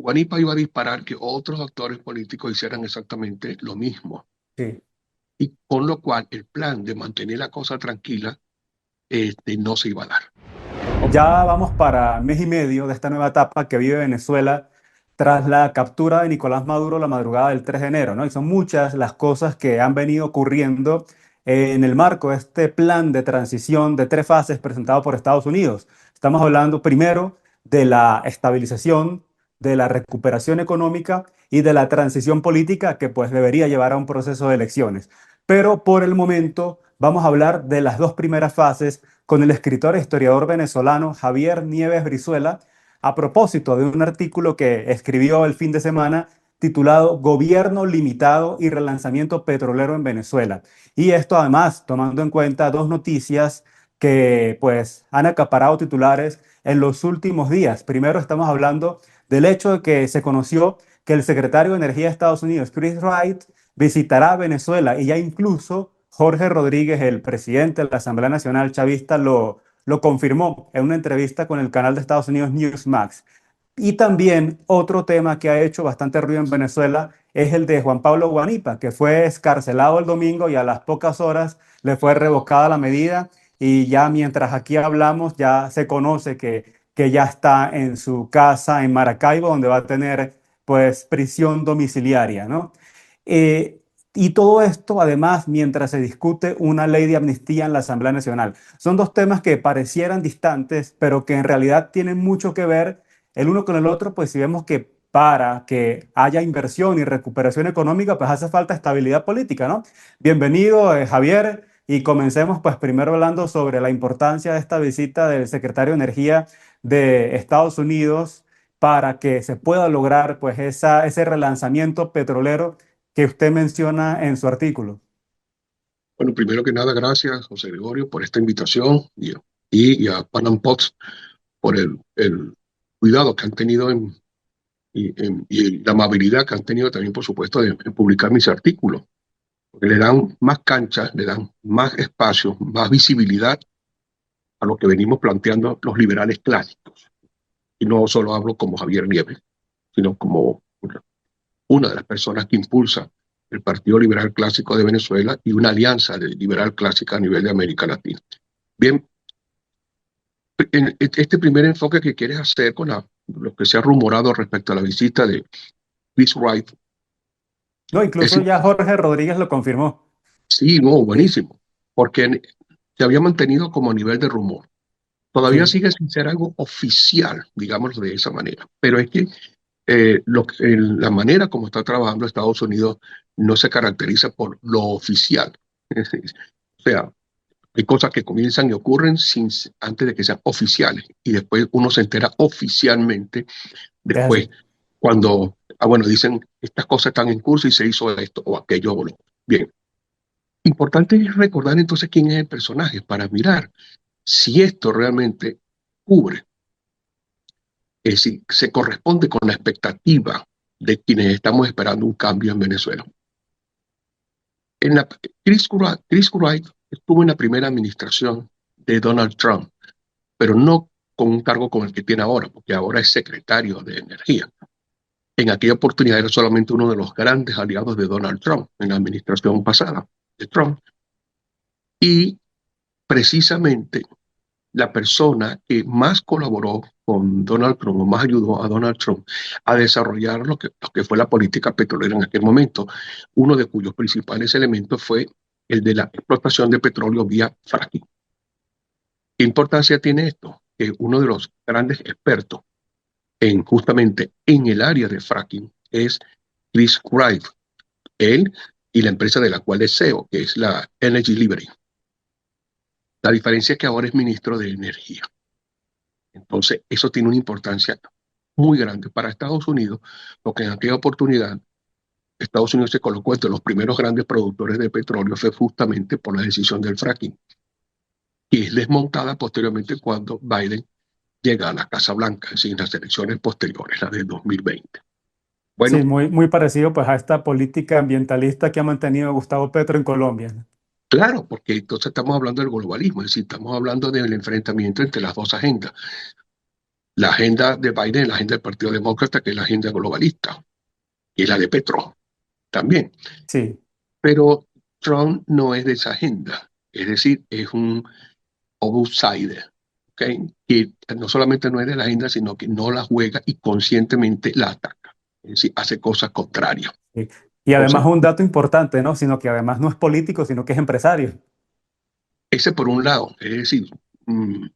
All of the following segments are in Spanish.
Guanipa iba a disparar que otros actores políticos hicieran exactamente lo mismo. Sí. Y con lo cual el plan de mantener la cosa tranquila no se iba a dar. Ya vamos para mes y medio de esta nueva etapa que vive Venezuela tras la captura de Nicolás Maduro la madrugada del 3 de enero, ¿no? Y son muchas las cosas que han venido ocurriendo en el marco de este plan de transición de tres fases presentado por Estados Unidos. Estamos hablando primero de la estabilización, de la recuperación económica y de la transición política que pues debería llevar a un proceso de elecciones. Pero por el momento vamos a hablar de las dos primeras fases con el escritor e historiador venezolano Javier Nieves Brizuela a propósito de un artículo que escribió el fin de semana titulado Gobierno limitado y relanzamiento petrolero en Venezuela. Y esto además tomando en cuenta dos noticias que pues han acaparado titulares en los últimos días. Primero estamos hablando del hecho de que se conoció que el secretario de Energía de Estados Unidos, Chris Wright, visitará Venezuela y ya incluso Jorge Rodríguez, el presidente de la Asamblea Nacional Chavista, lo confirmó en una entrevista con el canal de Estados Unidos Newsmax. Y también otro tema que ha hecho bastante ruido en Venezuela es el de Juan Pablo Guanipa, que fue escarcelado el domingo y a las pocas horas le fue revocada la medida y ya mientras aquí hablamos ya se conoce que ya está en su casa en Maracaibo, donde va a tener pues prisión domiciliaria, ¿no? Eh, y todo esto, además, mientras se discute una ley de amnistía en la Asamblea Nacional. Son dos temas que parecieran distantes, pero que en realidad tienen mucho que ver el uno con el otro, pues si vemos que para que haya inversión y recuperación económica, pues hace falta estabilidad política, ¿no? Bienvenido, Javier, y comencemos pues primero hablando sobre la importancia de esta visita del secretario de Energía de Estados Unidos para que se pueda lograr pues ese relanzamiento petrolero que usted menciona en su artículo. Bueno, primero que nada, gracias, José Gregorio, por esta invitación y a Panam Pots por el cuidado que han tenido y la amabilidad que han tenido también, por supuesto, en publicar mis artículos. Porque le dan más cancha, le dan más espacio, más visibilidad a lo que venimos planteando los liberales clásicos. Y no solo hablo como Javier Nieves, sino como una de las personas que impulsa el Partido Liberal Clásico de Venezuela y una alianza de liberal clásica a nivel de América Latina. Bien, en este primer enfoque que quieres hacer con lo que se ha rumorado respecto a la visita de Chris Wright, No, es incluso ya Jorge Rodríguez lo confirmó. sí, no, Sí, buenísimo, porque se había mantenido como a nivel de rumor. Todavía sí. sigue sin ser algo oficial, digámoslo de esa manera, pero es que la manera como está trabajando Estados Unidos no se caracteriza por lo oficial. O sea, hay cosas que comienzan y ocurren antes de que sean oficiales y después uno se entera oficialmente Es después así. cuando, bueno, dicen estas cosas están en curso y se hizo esto o aquello o lo otro. Bien, importante es recordar entonces quién es el personaje para mirar si esto realmente cubre, si se corresponde con la expectativa de quienes estamos esperando un cambio en Venezuela. En la, Chris Wright estuvo en la primera administración de Donald Trump, pero no con un cargo como el que tiene ahora, porque ahora es secretario de Energía. En aquella oportunidad era solamente uno de los grandes aliados de Donald Trump en la administración pasada de Trump. Y precisamente la persona que más colaboró con Donald Trump o más ayudó a Donald Trump a desarrollar lo que fue la política petrolera en aquel momento, uno de cuyos principales elementos fue el de la explotación de petróleo vía fracking. ¿Qué importancia tiene esto? Que uno de los grandes expertos justamente en el área de fracking es Chris Wright, él y la empresa de la cual es CEO, que es la Energy Liberty. La diferencia es que ahora es ministro de Energía. Entonces, eso tiene una importancia muy grande para Estados Unidos, porque en aquella oportunidad Estados Unidos se colocó entre los primeros grandes productores de petróleo fue justamente por la decisión del fracking, y es desmontada posteriormente cuando Biden llega a la Casa Blanca, es decir, en las elecciones posteriores, la de 2020. Sí, Bueno, muy parecido pues a esta política ambientalista que ha mantenido Gustavo Petro en Colombia. claro, porque entonces estamos hablando del globalismo, es decir, estamos hablando del enfrentamiento entre las dos agendas. La agenda de Biden es la agenda del Partido Demócrata, que es la agenda globalista, y es la de Petro también. Sí. Pero Trump no es de esa agenda, es decir, es un outsider, ¿ok? Que no solamente no es de la agenda, sino que no la juega y conscientemente la ataca, es decir, hace cosas contrarias. Sí. Y además Entonces, un dato importante, ¿no? Sino que además no es político, sino que es empresario. ese por un lado, es decir, mm,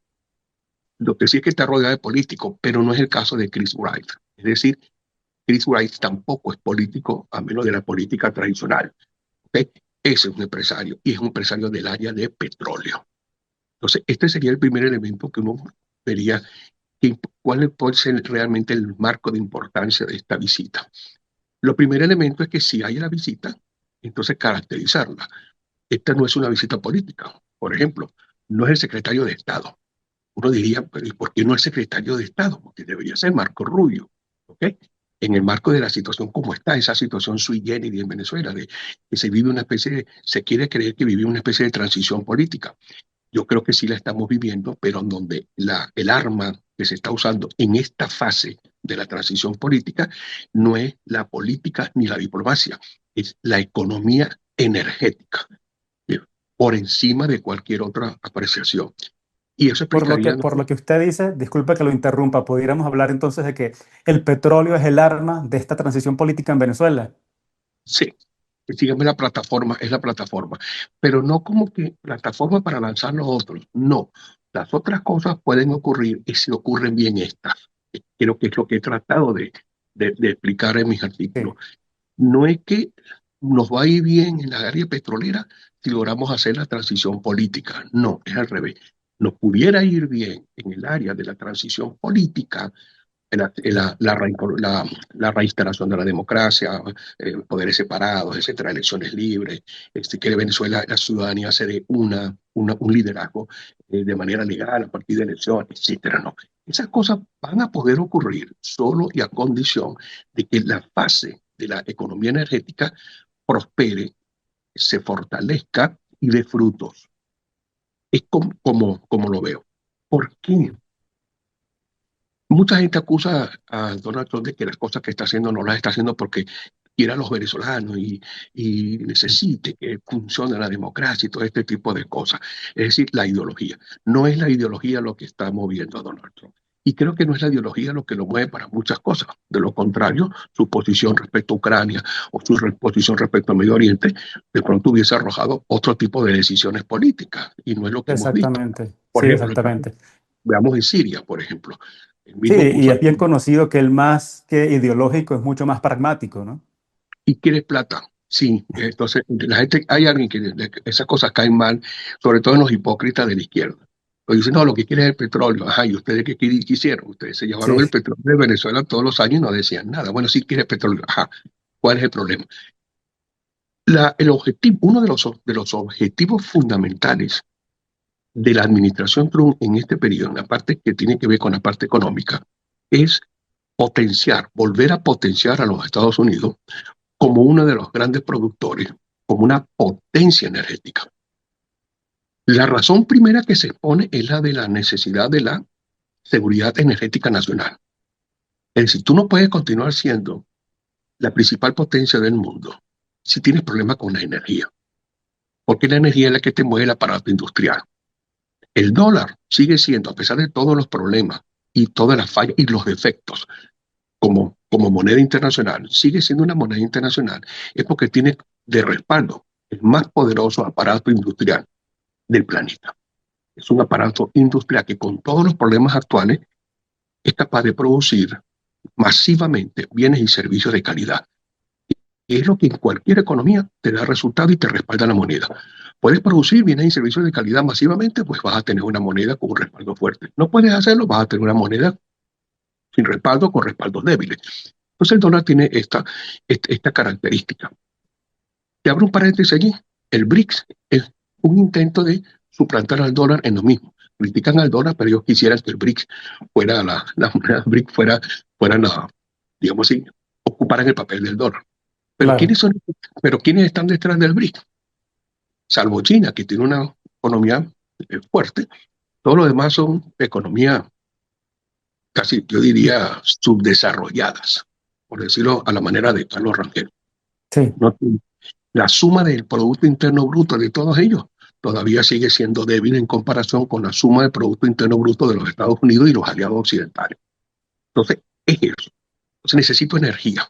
lo que sí es que está rodeado de políticos, pero no es el caso de Chris Wright. Es decir, Chris Wright tampoco es político, a menos de la política tradicional, ¿ok? Ese es un empresario y es un empresario del área de petróleo. Entonces, este sería el primer elemento que uno vería cuál puede ser realmente el marco de importancia de esta visita. Lo primer elemento es que si hay la visita, entonces caracterizarla. Esta no es una visita política. Por ejemplo, no es el secretario de Estado. Uno diría, pero ¿y por qué no es secretario de Estado? Porque debería ser Marco Rubio, ¿ok? En el marco de la situación como está, esa situación sui generis en Venezuela, de que se vive una especie de, se quiere creer que vive una especie de transición política. Yo creo que sí la estamos viviendo, pero en donde el arma que se está usando en esta fase de la transición política no es la política ni la diplomacia, es la economía energética, ¿sí? Por encima de cualquier otra apreciación. Y eso explicaría, ¿no? Por lo que usted dice, disculpe que lo interrumpa, pudiéramos hablar entonces de que el petróleo es el arma de esta transición política en Venezuela. Sí, dígame la plataforma, es la plataforma, pero no como que plataforma para lanzar los otros, no. Las otras cosas pueden ocurrir y si ocurren bien estas. Creo que es lo que he tratado de explicar en mis artículos. Sí, No es que nos va a ir bien en la área petrolera si logramos hacer la transición política, no, es al revés. Nos pudiera ir bien en el área de la transición política la reinstalación de la democracia, poderes separados, etcétera, elecciones libres, que Venezuela, la ciudadanía se dé un liderazgo de manera legal a partir de elecciones, etcétera, no. Esas cosas van a poder ocurrir solo y a condición de que la fase de la economía energética prospere, se fortalezca y dé frutos. Es como lo veo. ¿Por qué? Mucha gente acusa a Donald Trump de que las cosas que está haciendo no las está haciendo porque quiere a los venezolanos y necesite que funcione la democracia y todo este tipo de cosas. Es decir, la ideología. No es la ideología lo que está moviendo a Donald Trump. Y creo que no es la ideología lo que lo mueve para muchas cosas. De lo contrario, su posición respecto a Ucrania o su posición respecto al Medio Oriente, de pronto hubiese arrojado otro tipo de decisiones políticas. Y no es lo que hemos visto. exactamente. Por Sí, ejemplo, exactamente. veamos en Siria, por ejemplo. El Sí, mismo y puso es bien conocido que el más que ideológico es mucho más pragmático, ¿no? y quieres plata. Sí, entonces la gente, hay alguien que esas cosas caen mal, sobre todo en los hipócritas de la izquierda. Pues dicen, no, lo que quieren es el petróleo. Ajá, ¿y ustedes qué quisieron? Ustedes se llevaron el Sí, petróleo de Venezuela todos los años y no decían nada. Bueno, sí quieres petróleo. Ajá, ¿cuál es el problema? El objetivo, uno de los objetivos fundamentales de la administración Trump en este periodo, en la parte que tiene que ver con la parte económica, es potenciar, volver a potenciar a los Estados Unidos como uno de los grandes productores, como una potencia energética. La razón primera que se expone es la de la necesidad de la seguridad energética nacional. Es decir, tú no puedes continuar siendo la principal potencia del mundo si tienes problemas con la energía, porque la energía es la que te mueve el aparato industrial. El dólar sigue siendo, a pesar de todos los problemas y todas las fallas y los defectos, como moneda internacional, sigue siendo una moneda internacional, es porque tiene de respaldo el más poderoso aparato industrial del planeta. Es un aparato industrial que con todos los problemas actuales es capaz de producir masivamente bienes y servicios de calidad. Es lo que en cualquier economía te da resultado y te respalda la moneda. Puedes producir bienes y servicios de calidad masivamente, pues vas a tener una moneda con un respaldo fuerte. No puedes hacerlo, vas a tener una moneda sin respaldo, con respaldos débiles. Entonces el dólar tiene esta característica. Te abro un paréntesis allí. El BRICS es un intento de suplantar al dólar en lo mismo. Critican al dólar, pero ellos quisieran que el BRICS fuera la moneda BRICS fuera digamos así, ocuparan el papel del dólar. Pero claro. ¿quiénes están detrás del BRICS? Salvo China, que tiene una economía fuerte, todos los demás son economía casi, yo diría, subdesarrolladas, por decirlo a la manera de Carlos Rangel. Sí. No, la suma del Producto Interno Bruto de todos ellos todavía sigue siendo débil en comparación con la suma del Producto Interno Bruto de los Estados Unidos y los aliados occidentales. Entonces, es eso. Entonces, necesito energía.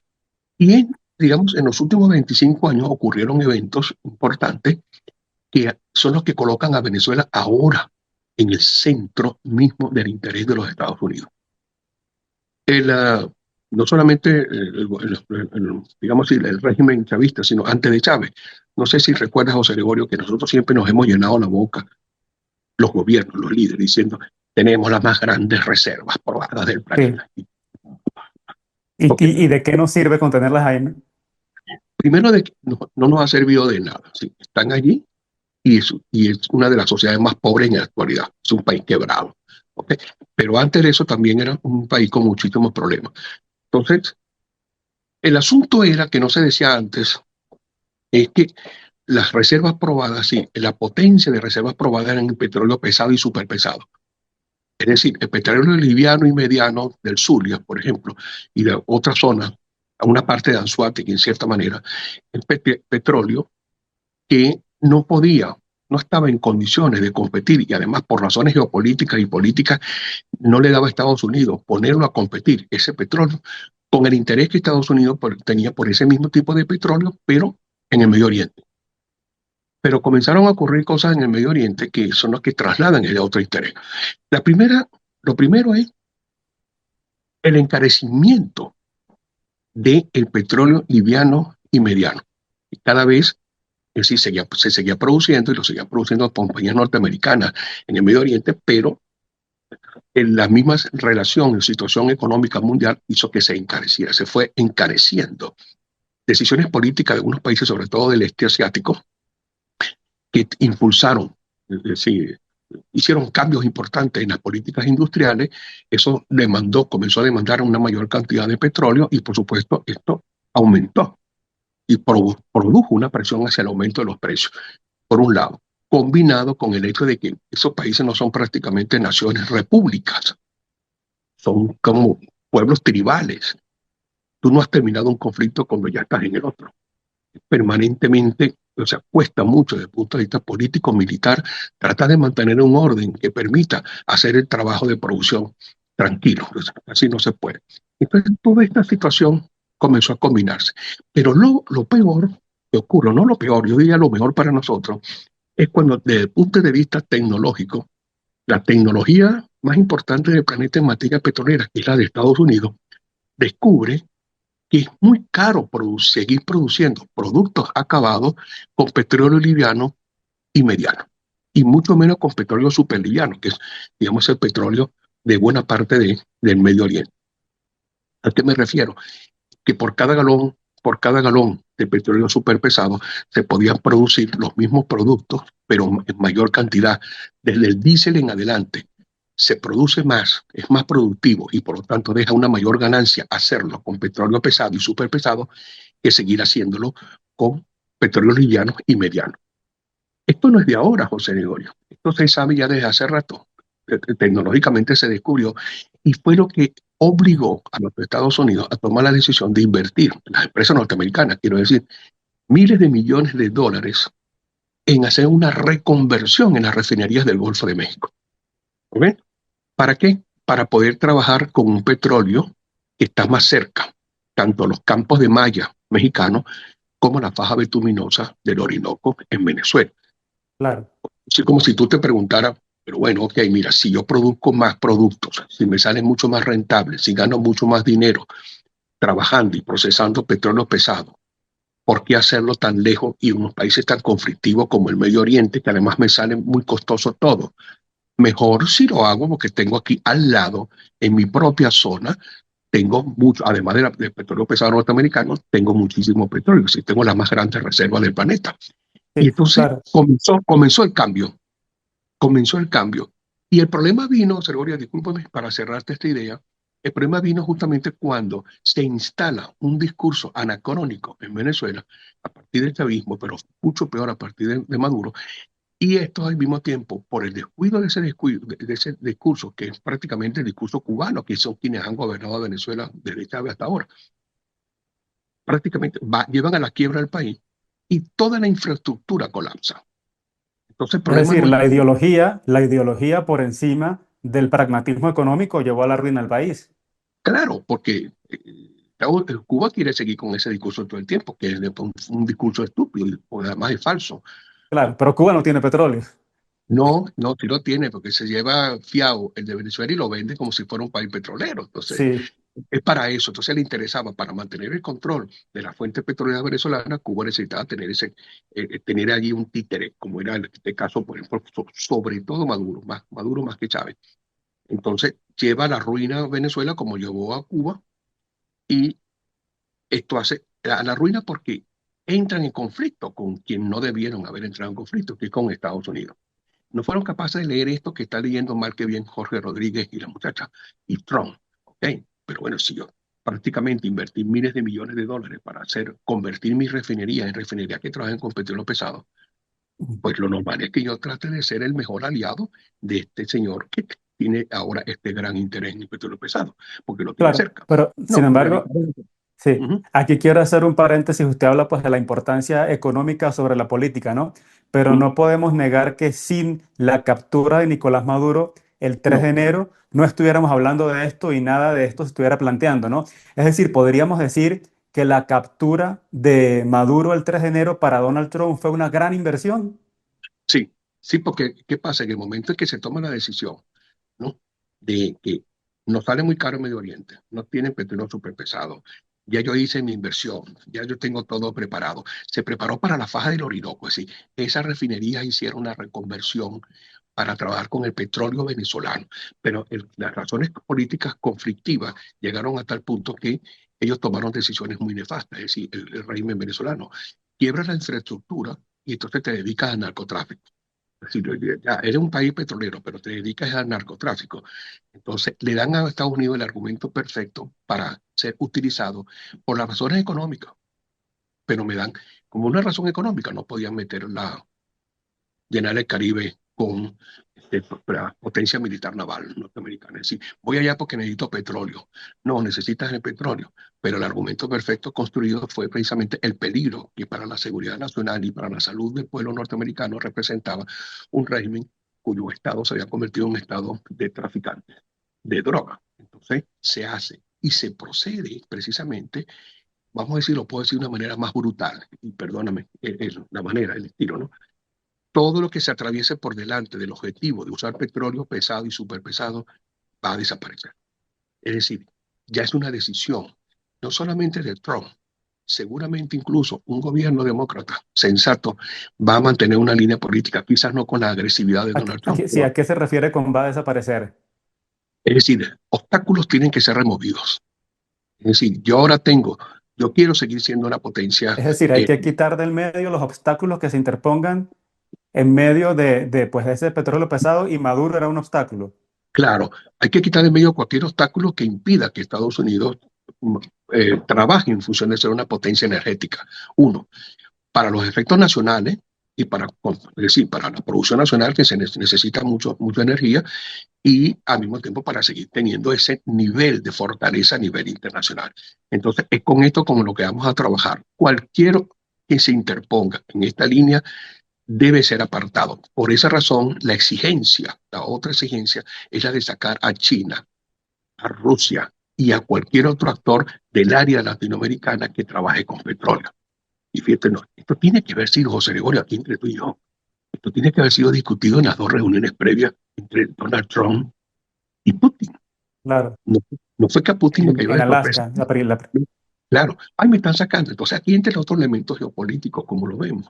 Digamos, en los últimos 25 años ocurrieron eventos importantes que son los que colocan a Venezuela ahora en el centro mismo del interés de los Estados Unidos. El, no solamente digamos, el régimen chavista, sino antes de Chávez. No sé si recuerdas, José Gregorio, que nosotros siempre nos hemos llenado la boca, los gobiernos, los líderes, diciendo tenemos las más grandes reservas probadas del Sí. planeta. ¿Y, Ok, y, y de qué nos sirve contenerlas ahí? primero de que no nos ha servido de nada. ¿Sí? Están allí y es una de las sociedades más pobres en la actualidad. Es un país quebrado. ¿Okay? Pero antes de eso también era un país con muchísimos problemas. Entonces, el asunto era que no se decía antes, es que las reservas probadas, sí, la potencia de reservas probadas eran el petróleo pesado y superpesado. Es decir, el petróleo liviano y mediano del Zulia, por ejemplo, y de otra zona, a una parte de Anzoátegui, en cierta manera, el petróleo que no podía, no estaba en condiciones de competir y además por razones geopolíticas y políticas no le daba a Estados Unidos ponerlo a competir ese petróleo con el interés que Estados Unidos tenía por ese mismo tipo de petróleo, pero en el Medio Oriente. Pero comenzaron a ocurrir cosas en el Medio Oriente que son las que trasladan el otro interés. La primera, lo primero es el encarecimiento del petróleo liviano y mediano. Y cada vez es decir, se seguía produciendo y lo seguían produciendo compañías norteamericanas en el Medio Oriente, pero en la misma relación y situación económica mundial hizo que se encareciera, se fue encareciendo. Decisiones políticas de algunos países, sobre todo del este asiático, que impulsaron, es decir, hicieron cambios importantes en las políticas industriales, eso comenzó a demandar una mayor cantidad de petróleo y por supuesto esto aumentó y produjo una presión hacia el aumento de los precios, por un lado, combinado con el hecho de que esos países no son prácticamente naciones repúblicas, son como pueblos tribales. Tú no has terminado un conflicto cuando ya estás en el otro. Permanentemente, o sea, cuesta mucho desde el punto de vista político, militar, tratar de mantener un orden que permita hacer el trabajo de producción tranquilo. O sea, así no se puede. Entonces, toda esta situación comenzó a combinarse. Pero lo peor que ocurre, no lo peor, yo diría lo mejor para nosotros, es cuando desde el punto de vista tecnológico, la tecnología más importante del planeta en materia petrolera, que es la de Estados Unidos, descubre que es muy caro seguir produciendo productos acabados con petróleo liviano y mediano, y mucho menos con petróleo superliviano, que es, digamos, el petróleo de buena parte del Medio Oriente. ¿A qué me refiero? Que por cada galón de petróleo superpesado se podían producir los mismos productos, pero en mayor cantidad. Desde el diésel en adelante se produce más, es más productivo y por lo tanto deja una mayor ganancia hacerlo con petróleo pesado y superpesado que seguir haciéndolo con petróleo liviano y mediano. Esto no es de ahora, José Gregorio. Esto se sabe ya desde hace rato. Tecnológicamente se descubrió y fue lo que obligó a los Estados Unidos a tomar la decisión de invertir, las empresas norteamericanas, quiero decir, miles de millones de dólares en hacer una reconversión en las refinerías del Golfo de México. ¿Okay? ¿Para qué? Para poder trabajar con un petróleo que está más cerca, tanto los campos de malla mexicanos como la faja bituminosa del Orinoco en Venezuela. Claro. Así como si tú te preguntaras, pero bueno, ok, mira, si yo produzco más productos, si me sale mucho más rentable, si gano mucho más dinero trabajando y procesando petróleo pesado, ¿por qué hacerlo tan lejos y en unos países tan conflictivos como el Medio Oriente, que además me sale muy costoso todo? Mejor si lo hago porque tengo aquí al lado, en mi propia zona, tengo mucho, además del petróleo pesado norteamericano, tengo muchísimo petróleo, si tengo las más grandes reservas del planeta. Y Sí, entonces claro. comenzó el cambio. Comenzó el cambio. Y el problema vino, Sergoria, discúlpame para cerrarte esta idea, el problema vino justamente cuando se instala un discurso anacrónico en Venezuela, a partir del chavismo, pero mucho peor a partir de Maduro, Y esto al mismo tiempo, por el descuido de ese, de ese discurso, que es prácticamente el discurso cubano, que son quienes han gobernado a Venezuela desde Chávez hasta ahora, prácticamente llevan a la quiebra del país y toda la infraestructura colapsa. Entonces el Es problema decir, no es la ideología por encima del pragmatismo económico llevó a la ruina al país. claro, porque Cuba quiere seguir con ese discurso todo el tiempo, que es un discurso estúpido y además es falso. Claro, pero Cuba no tiene petróleo. No, no, sí lo tiene, porque se lleva fiado el de Venezuela y lo vende como si fuera un país petrolero. Entonces, Sí, es para eso. Entonces le interesaba, para mantener el control de la fuente petrolera venezolana, Cuba necesitaba tener allí un títere, como era en este caso, por ejemplo, sobre todo Maduro más que Chávez. Entonces lleva a la ruina a Venezuela como llevó a Cuba, y esto hace a la ruina porque entran en conflicto con quien no debieron haber entrado en conflicto, que es con Estados Unidos. No fueron capaces de leer esto que está leyendo mal que bien Jorge Rodríguez y la muchacha, y Trump. ¿Ok? Pero bueno, si yo prácticamente invertí miles de millones de dólares para convertir mi refinería en refinería que trabajen con petróleo pesado, pues lo normal es que yo trate de ser el mejor aliado de este señor que tiene ahora este gran interés en el petróleo pesado, porque lo tiene claro, cerca. pero No, sin me embargo, dedicaré. sí, Ujú, aquí quiero hacer un paréntesis. Usted habla pues de la importancia económica sobre la política, ¿no? Pero ujú. no podemos negar que sin la captura de Nicolás Maduro el 3 de No, enero no estuviéramos hablando de esto y nada de esto se estuviera planteando, ¿no? Es decir, podríamos decir que la captura de Maduro el 3 de enero para Donald Trump fue una gran inversión. sí, sí, porque ¿qué pasa? En el momento en que se toma la decisión, ¿no? De que nos sale muy caro en Medio Oriente, no tienen petróleo súper pesado. Ya yo hice mi inversión, ya yo tengo todo preparado. Se preparó para la faja del Orinoco, es decir, esas refinerías hicieron una reconversión para trabajar con el petróleo venezolano, pero las razones políticas conflictivas llegaron a tal punto que ellos tomaron decisiones muy nefastas, es decir, el régimen venezolano quiebra la infraestructura y entonces te dedicas al narcotráfico. Si ya eres un país petrolero, pero te dedicas al narcotráfico, entonces le dan a Estados Unidos el argumento perfecto para ser utilizado por las razones económicas, pero me dan como una razón económica, no podían llenar el Caribe con la potencia militar naval norteamericana. Es decir, voy allá porque necesito petróleo. No, necesitas el petróleo, pero el argumento perfecto construido fue precisamente el peligro que para la seguridad nacional y para la salud del pueblo norteamericano representaba un régimen cuyo estado se había convertido en un estado de traficantes de droga. Entonces se hace y se procede precisamente, vamos a decirlo, puedo decir de una manera más brutal, y perdóname la manera, el estilo, ¿no? Todo lo que se atraviese por delante del objetivo de usar petróleo pesado y superpesado va a desaparecer. Es decir, ya es una decisión, no solamente de Trump, seguramente incluso un gobierno demócrata sensato va a mantener una línea política, quizás no con la agresividad de Donald Trump, Sí, ¿a qué se refiere con va a desaparecer? es decir, obstáculos tienen que ser removidos. Es decir, yo quiero seguir siendo una potencia. Es decir, hay que quitar del medio los obstáculos que se interpongan en medio pues, de ese petróleo pesado y Maduro era un obstáculo. Claro, hay que quitar de medio cualquier obstáculo que impida que Estados Unidos mm, trabaje en función de ser una potencia energética. Uno, para los efectos nacionales y es decir, para la producción nacional que se necesita mucha energía, y al mismo tiempo para seguir teniendo ese nivel de fortaleza a nivel internacional. Entonces, es con esto como lo que vamos a trabajar. Cualquier que se interponga en esta línea debe ser apartado. Por esa razón, la otra exigencia, es la de sacar a China, a Rusia y a cualquier otro actor del área latinoamericana que trabaje con petróleo. Y fíjate, no, esto tiene que haber sido, José Gregorio, aquí entre tú y yo, esto tiene que haber sido discutido en las dos reuniones previas entre Donald Trump y Putin. Claro, No, no fue que a Putin le cayó en de sorpresa. Alaska. Claro, ay, me están sacando. Entonces, aquí entre los otros elementos geopolíticos, como lo vemos,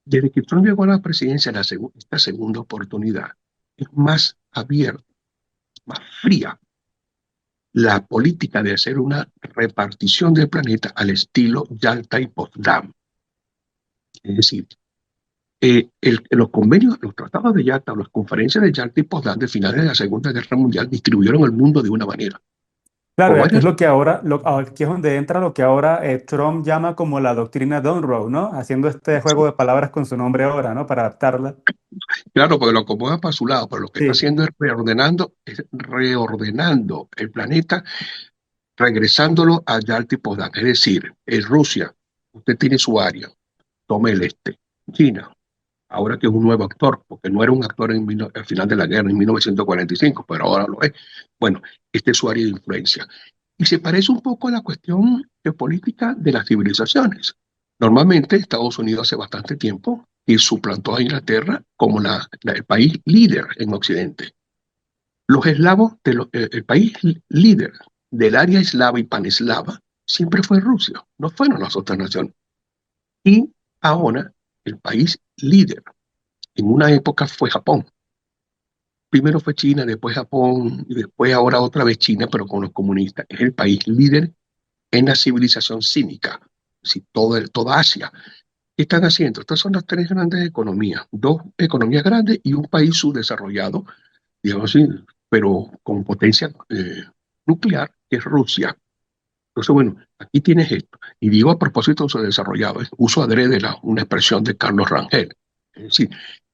desde que Trump llegó a la presidencia, esta segunda oportunidad, es más abierta, más fría la política de hacer una repartición del planeta al estilo Yalta y Potsdam. Es decir, los convenios, los tratados de Yalta, las conferencias de Yalta y Potsdam de finales de la Segunda Guerra Mundial distribuyeron el mundo de una manera. Claro, o y aquí es varias. lo que ahora, aquí es donde entra lo que ahora Trump llama como la doctrina Monroe, ¿no? Haciendo este juego de palabras con su nombre ahora, ¿no? Para adaptarla. Claro, porque lo acomoda para su lado, pero lo que está Sí, haciendo es reordenando el planeta, regresándolo allá al tipo de, es decir, en Rusia, usted tiene su área, tome el este. China, ahora que es un nuevo actor, porque no era un actor al final de la guerra en 1945, pero ahora lo es. Bueno, este es su área de influencia. Y se parece un poco a la cuestión geopolítica de las civilizaciones. Normalmente Estados Unidos hace bastante tiempo y suplantó a Inglaterra como el país líder en Occidente. Los eslavos, el país líder del área eslava y paneslava, siempre fue Rusia, no fueron las otras naciones. Y ahora el país líder en una época fue Japón. Primero fue China, después Japón, y después ahora otra vez China, pero con los comunistas. Es el país líder en la civilización cínica, sí, toda Asia. ¿Qué están haciendo? Estas son las tres grandes economías, dos economías grandes y un país subdesarrollado, digamos así, pero con potencia nuclear, que es Rusia. Entonces, bueno, aquí tienes esto. Y digo a propósito de subdesarrollado, uso adrede una expresión de Carlos Rangel. Es decir,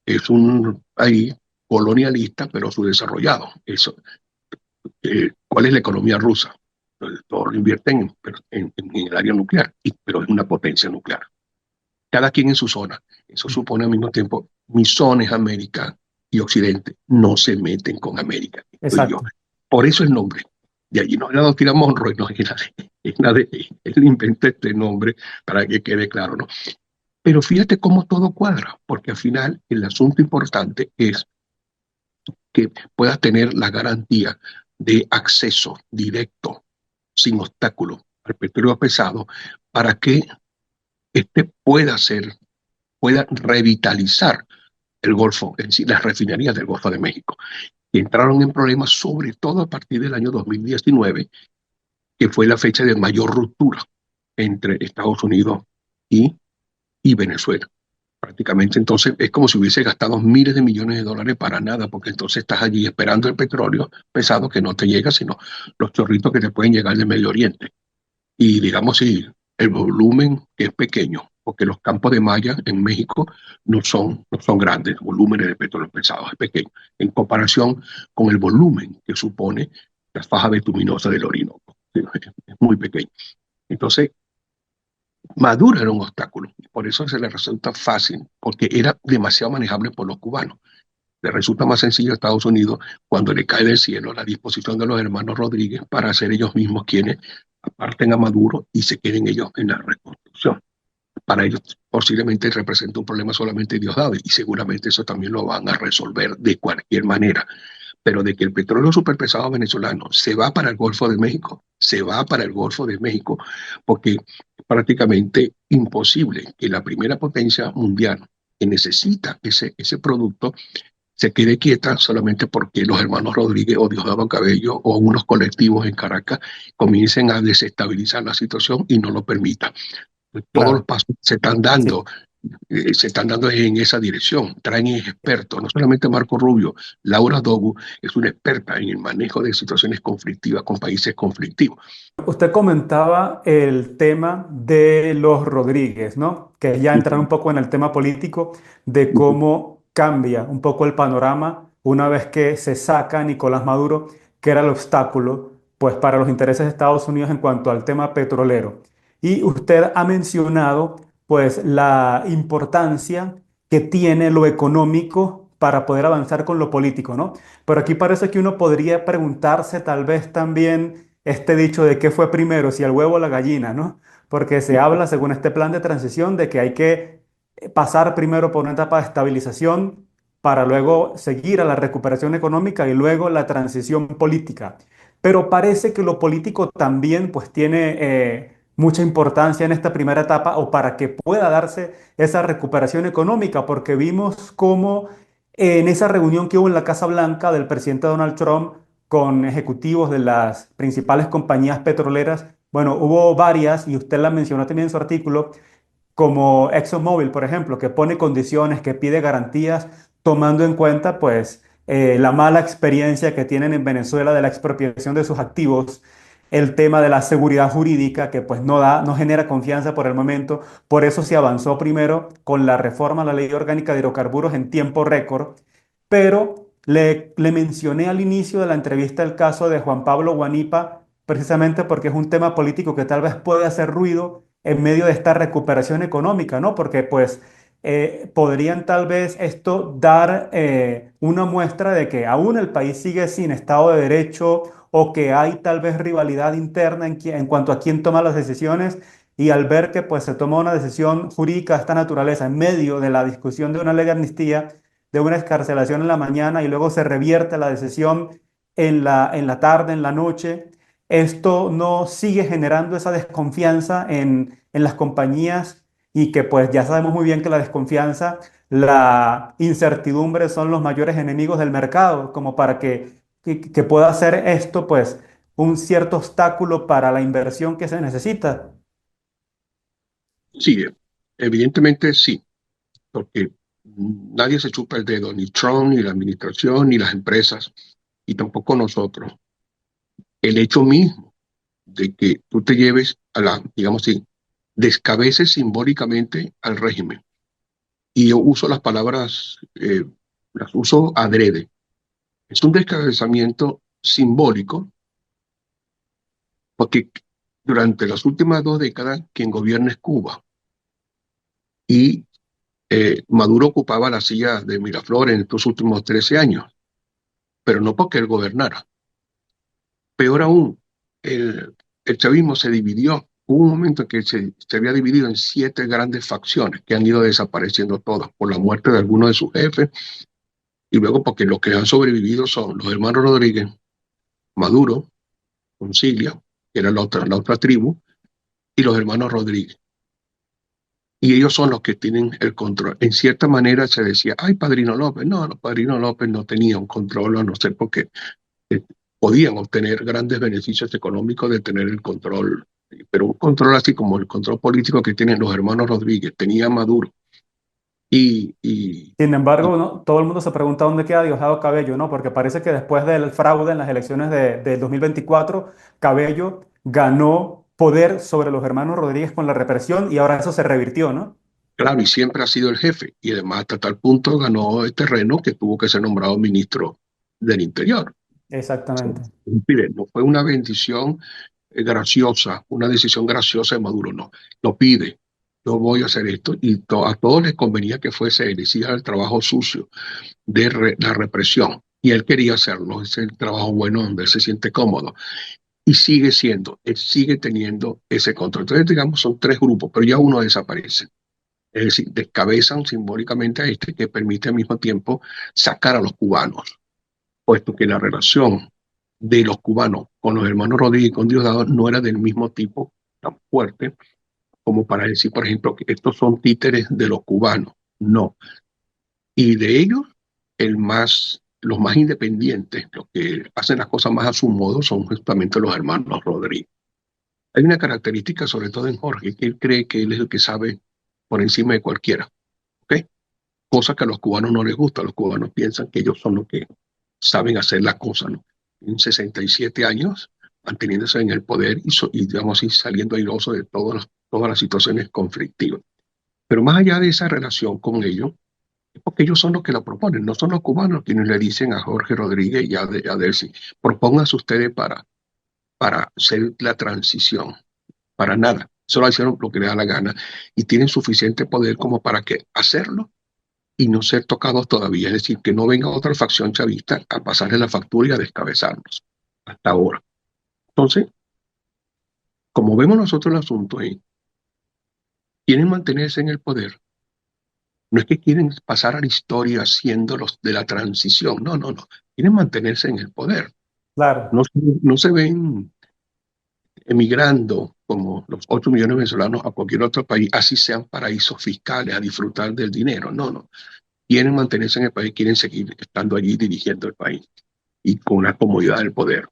es un país colonialista, pero subdesarrollado. Eso, ¿cuál es la economía rusa? Todos lo invierten en el área nuclear, pero es una potencia nuclear. Cada quien en su zona. Eso supone al mismo tiempo, mis zonas, América y Occidente, no se meten con América, estoy yo. exacto. Por eso el nombre. De allí no es la doctrina Monroe, no él inventa este nombre para que quede claro, ¿no? Pero fíjate cómo todo cuadra, porque al final el asunto importante es que puedas tener la garantía de acceso directo, sin obstáculo, al petróleo pesado, para que este pueda revitalizar el Golfo, es decir, las refinerías del Golfo de México, que entraron en problemas sobre todo a partir del año 2019, que fue la fecha de mayor ruptura entre Estados Unidos y, y Venezuela. Prácticamente entonces es como si hubiese gastado miles de millones de dólares para nada, porque entonces estás allí esperando el petróleo pesado que no te llega, sino los chorritos que te pueden llegar del Medio Oriente. Y digamos, si el volumen es pequeño, porque los campos de malla en México no son grandes, volúmenes de petróleo pesado, es pequeño, en comparación con el volumen que supone la faja bituminosa del Orinoco. Es muy pequeño. Entonces, Maduro era un obstáculo, por eso se le resulta fácil, porque era demasiado manejable por los cubanos. Le resulta más sencillo a Estados Unidos cuando le cae del cielo la disposición de los hermanos Rodríguez para ser ellos mismos quienes aparten a Maduro y se queden ellos en la reconstrucción. Para ellos posiblemente representa un problema solamente Diosdado y seguramente eso también lo van a resolver de cualquier manera. Pero de que el petróleo superpesado venezolano se va para el Golfo de México, se va para el Golfo de México, porque es prácticamente imposible que la primera potencia mundial que necesita ese producto se quede quieta solamente porque los hermanos Rodríguez o Diosdado Cabello o unos colectivos en Caracas comiencen a desestabilizar la situación y no lo permitan. Todos los Claro. pasos Sí. se están dando en esa dirección. Traen expertos, no solamente Marco Rubio, Laura Dogu es una experta en el manejo de situaciones conflictivas con países conflictivos. Usted comentaba el tema de los Rodríguez, ¿no? Que ya entrar un poco en el tema político de cómo cambia un poco el panorama una vez que se saca Nicolás Maduro, que era el obstáculo, pues, para los intereses de Estados Unidos en cuanto al tema petrolero. Y usted ha mencionado, pues, la importancia que tiene lo económico para poder avanzar con lo político, ¿no? Pero aquí parece que uno podría preguntarse tal vez también este dicho de qué fue primero, si el huevo o la gallina, ¿no? Porque se habla, según este plan de transición, de que hay que pasar primero por una etapa de estabilización para luego seguir a la recuperación económica y luego la transición política. Pero parece que lo político también pues tiene mucha importancia en esta primera etapa o para que pueda darse esa recuperación económica, porque vimos cómo en esa reunión que hubo en la Casa Blanca del presidente Donald Trump con ejecutivos de las principales compañías petroleras, bueno, hubo varias, y usted la mencionó también en su artículo, como ExxonMobil, por ejemplo, que pone condiciones, que pide garantías, tomando en cuenta, pues, la mala experiencia que tienen en Venezuela de la expropiación de sus activos. el tema de la seguridad jurídica, que pues no genera confianza por el momento. Por eso se avanzó primero con la reforma a la Ley Orgánica de Hidrocarburos en tiempo récord, pero le mencioné al inicio de la entrevista el caso de Juan Pablo Guanipa, precisamente porque es un tema político que tal vez puede hacer ruido en medio de esta recuperación económica, ¿no? Porque pues podrían tal vez esto dar una muestra de que aún el país sigue sin Estado de Derecho o que hay tal vez rivalidad interna en cuanto a quién toma las decisiones. Y al ver que pues se toma una decisión jurídica de esta naturaleza en medio de la discusión de una ley de amnistía, de una excarcelación en la mañana y luego se revierte la decisión en la tarde, en la noche, esto no sigue generando esa desconfianza en las compañías y que pues ya sabemos muy bien que la desconfianza, la incertidumbre son los mayores enemigos del mercado, como para que pueda ser esto pues un cierto obstáculo para la inversión que se necesita. Sí, evidentemente sí, porque nadie se chupa el dedo, ni Trump, ni la administración, ni las empresas, y tampoco nosotros. El hecho mismo de que tú te lleves a la, digamos así, descabeces simbólicamente al régimen. Y yo uso las palabras, las uso adrede. Es un descabezamiento simbólico porque durante las últimas 2 décadas quien gobierna es Cuba y Maduro ocupaba la silla de Miraflores en estos últimos 13 años, pero no porque él gobernara. Peor aún, el chavismo se dividió. Hubo un momento en que se había dividido en 7 grandes facciones que han ido desapareciendo todas por la muerte de algunos de sus jefes y luego porque los que han sobrevivido son los hermanos Rodríguez, Maduro, Concilia, que era la otra tribu, y los hermanos Rodríguez. Y ellos son los que tienen el control. En cierta manera se decía, ay, Padrino López. No, no, Padrino López no tenía un control, a no ser porque eh, podían obtener grandes beneficios económicos de tener el control, pero un control así como el control político que tienen los hermanos Rodríguez, tenía Maduro. Y, y, Sin y embargo, todo el mundo se pregunta dónde queda Diosdado Cabello, ¿no? Porque parece que después del fraude en las elecciones de 2024, Cabello ganó poder sobre los hermanos Rodríguez con la represión y ahora eso se revirtió, ¿no? claro, y siempre ha sido el jefe. Y además hasta tal punto ganó el terreno que tuvo que ser nombrado ministro del Interior. Exactamente. Mire, no fue una bendición graciosa, una decisión graciosa de Maduro, no. Lo pide, yo voy a hacer esto, y a todos les convenía que fuese él, hiciera el trabajo sucio de la represión, y él quería hacerlo, es el trabajo bueno donde él se siente cómodo, y sigue siendo, él sigue teniendo ese control. Entonces, digamos, son 3 grupos, pero ya uno desaparece. Es decir, descabezan simbólicamente a este que permite al mismo tiempo sacar a los cubanos, puesto que la relación de los cubanos con los hermanos Rodríguez y con Diosdado no era del mismo tipo tan fuerte como para decir, por ejemplo, que estos son títeres de los cubanos. No. Y de ellos, los más independientes, los que hacen las cosas más a su modo, son justamente los hermanos Rodríguez. Hay una característica, sobre todo en Jorge, que él cree que él es el que sabe por encima de cualquiera. ¿Ok? Cosa que a los cubanos no les gusta. Los cubanos piensan que ellos son los que saben hacer las cosas, ¿no? En 67 años, manteniéndose en el poder y digamos así, saliendo airoso de todas las situaciones conflictivas. Pero más allá de esa relación con ellos, es porque ellos son los que la proponen, no son los cubanos quienes le dicen a Jorge Rodríguez y a Delcy, propónganse ustedes para hacer la transición. Para nada. Solo hicieron lo que les da la gana y tienen suficiente poder como para que hacerlo y no ser tocados todavía. Es decir, que no venga otra facción chavista a pasarle la factura y a descabezarnos hasta ahora. Entonces, como vemos nosotros el asunto, quieren mantenerse en el poder. No es que quieren pasar a la historia siendo los de la transición. No, no, no. Quieren mantenerse en el poder. Claro. No, no se ven emigrando como los 8 millones de venezolanos a cualquier otro país, así sean paraísos fiscales, a disfrutar del dinero. No, no. Quieren mantenerse en el país, quieren seguir estando allí dirigiendo el país y con la comodidad del poder.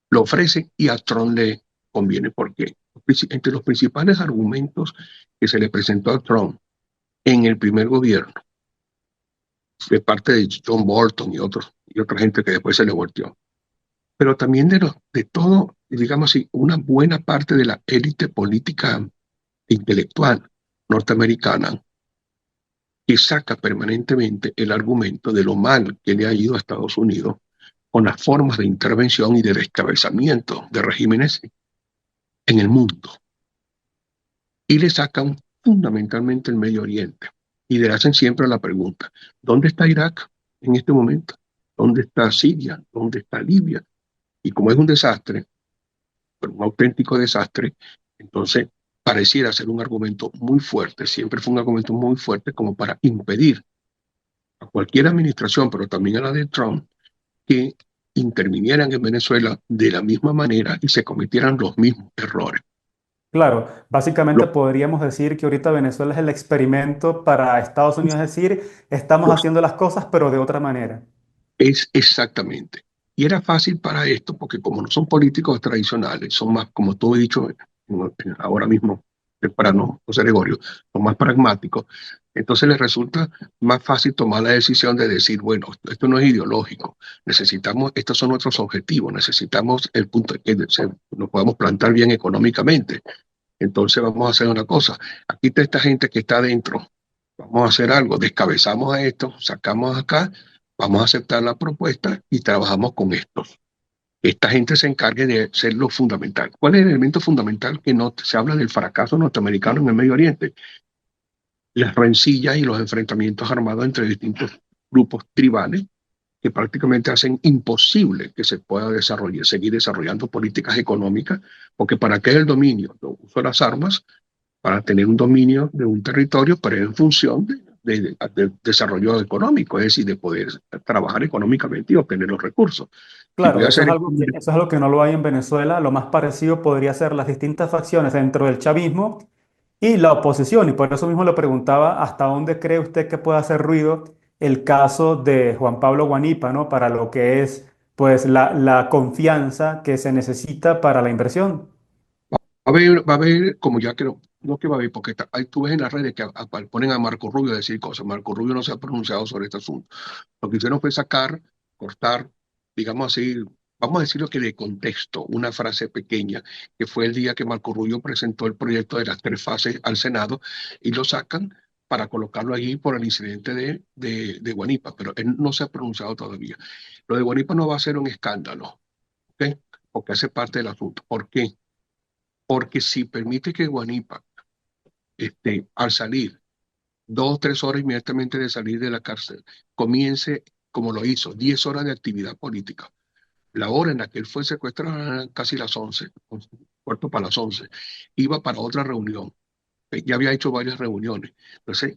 Lo ofrecen y a Trump le conviene porque entre los principales argumentos que se le presentó a Trump en el primer gobierno, de parte de John Bolton y otra gente que después se le volteó, pero también de todo, digamos así, una buena parte de la élite política e intelectual norteamericana que saca permanentemente el argumento de lo mal que le ha ido a Estados Unidos con las formas de intervención y de descabezamiento de regímenes en el mundo. Y le sacan fundamentalmente el Medio Oriente. Y le hacen siempre la pregunta, ¿dónde está Irak en este momento? ¿Dónde está Siria? ¿Dónde está Libia? Y como es un desastre, pero un auténtico desastre, entonces pareciera ser un argumento muy fuerte, siempre fue un argumento muy fuerte como para impedir a cualquier administración, pero también a la de Trump, que intervinieran en Venezuela de la misma manera y se cometieran los mismos errores. Claro, básicamente Lo, podríamos decir que ahorita Venezuela es el experimento para Estados Unidos, es decir, estamos los, haciendo las cosas pero de otra manera. es exactamente. Y era fácil para esto porque como no son políticos tradicionales, son más, como tú he dicho ahora mismo, temprano, José Gregorio, son más pragmáticos, entonces les resulta más fácil tomar la decisión de decir, bueno, esto no es ideológico, necesitamos, estos son nuestros objetivos, necesitamos el punto que nos podamos plantar bien económicamente. Entonces vamos a hacer una cosa, aquí está esta gente que está adentro, vamos a hacer algo, descabezamos a esto, sacamos acá, vamos a aceptar la propuesta y trabajamos con estos. Esta gente se encargue de ser lo fundamental. ¿Cuál es el elemento fundamental que no se habla del fracaso norteamericano en el Medio Oriente? Las rencillas y los enfrentamientos armados entre distintos grupos tribales que prácticamente hacen imposible que se pueda desarrollar, seguir desarrollando políticas económicas, porque para qué el dominio, no uso las armas para tener un dominio de un territorio, pero en función de desarrollo económico, es decir, de poder trabajar económicamente y obtener los recursos. Si voy Claro, a hacer esto, eso es algo que no lo hay en Venezuela. Lo más parecido podría ser las distintas facciones dentro del chavismo y la oposición. Y por eso mismo le preguntaba hasta dónde cree usted que puede hacer ruido el caso de Juan Pablo Guanipa, ¿no? Para lo que es, pues, la confianza que se necesita para la inversión. va a haber, como ya creo, no que va a haber, porque ahí tú ves en las redes que ponen a Marco Rubio a decir cosas. Marco Rubio no se ha pronunciado sobre este asunto. Lo que hicieron fue sacar, cortar, digamos así, vamos a decirlo que de contexto, una frase pequeña, que fue el día que Marco Rubio presentó el proyecto de las tres fases al Senado, y lo sacan para colocarlo allí por el incidente de Guanipa, pero él no se ha pronunciado todavía. Lo de Guanipa no va a ser un escándalo, ¿ok? Porque hace parte del asunto. ¿Por qué? Porque si permite que Guanipa, al salir, 2 o 3 horas inmediatamente de salir de la cárcel, comience, como lo hizo, 10 horas de actividad política. La hora en la que él fue secuestrado era casi las 11, cuarto para las 11. Iba para otra reunión. Ya había hecho varias reuniones. Entonces,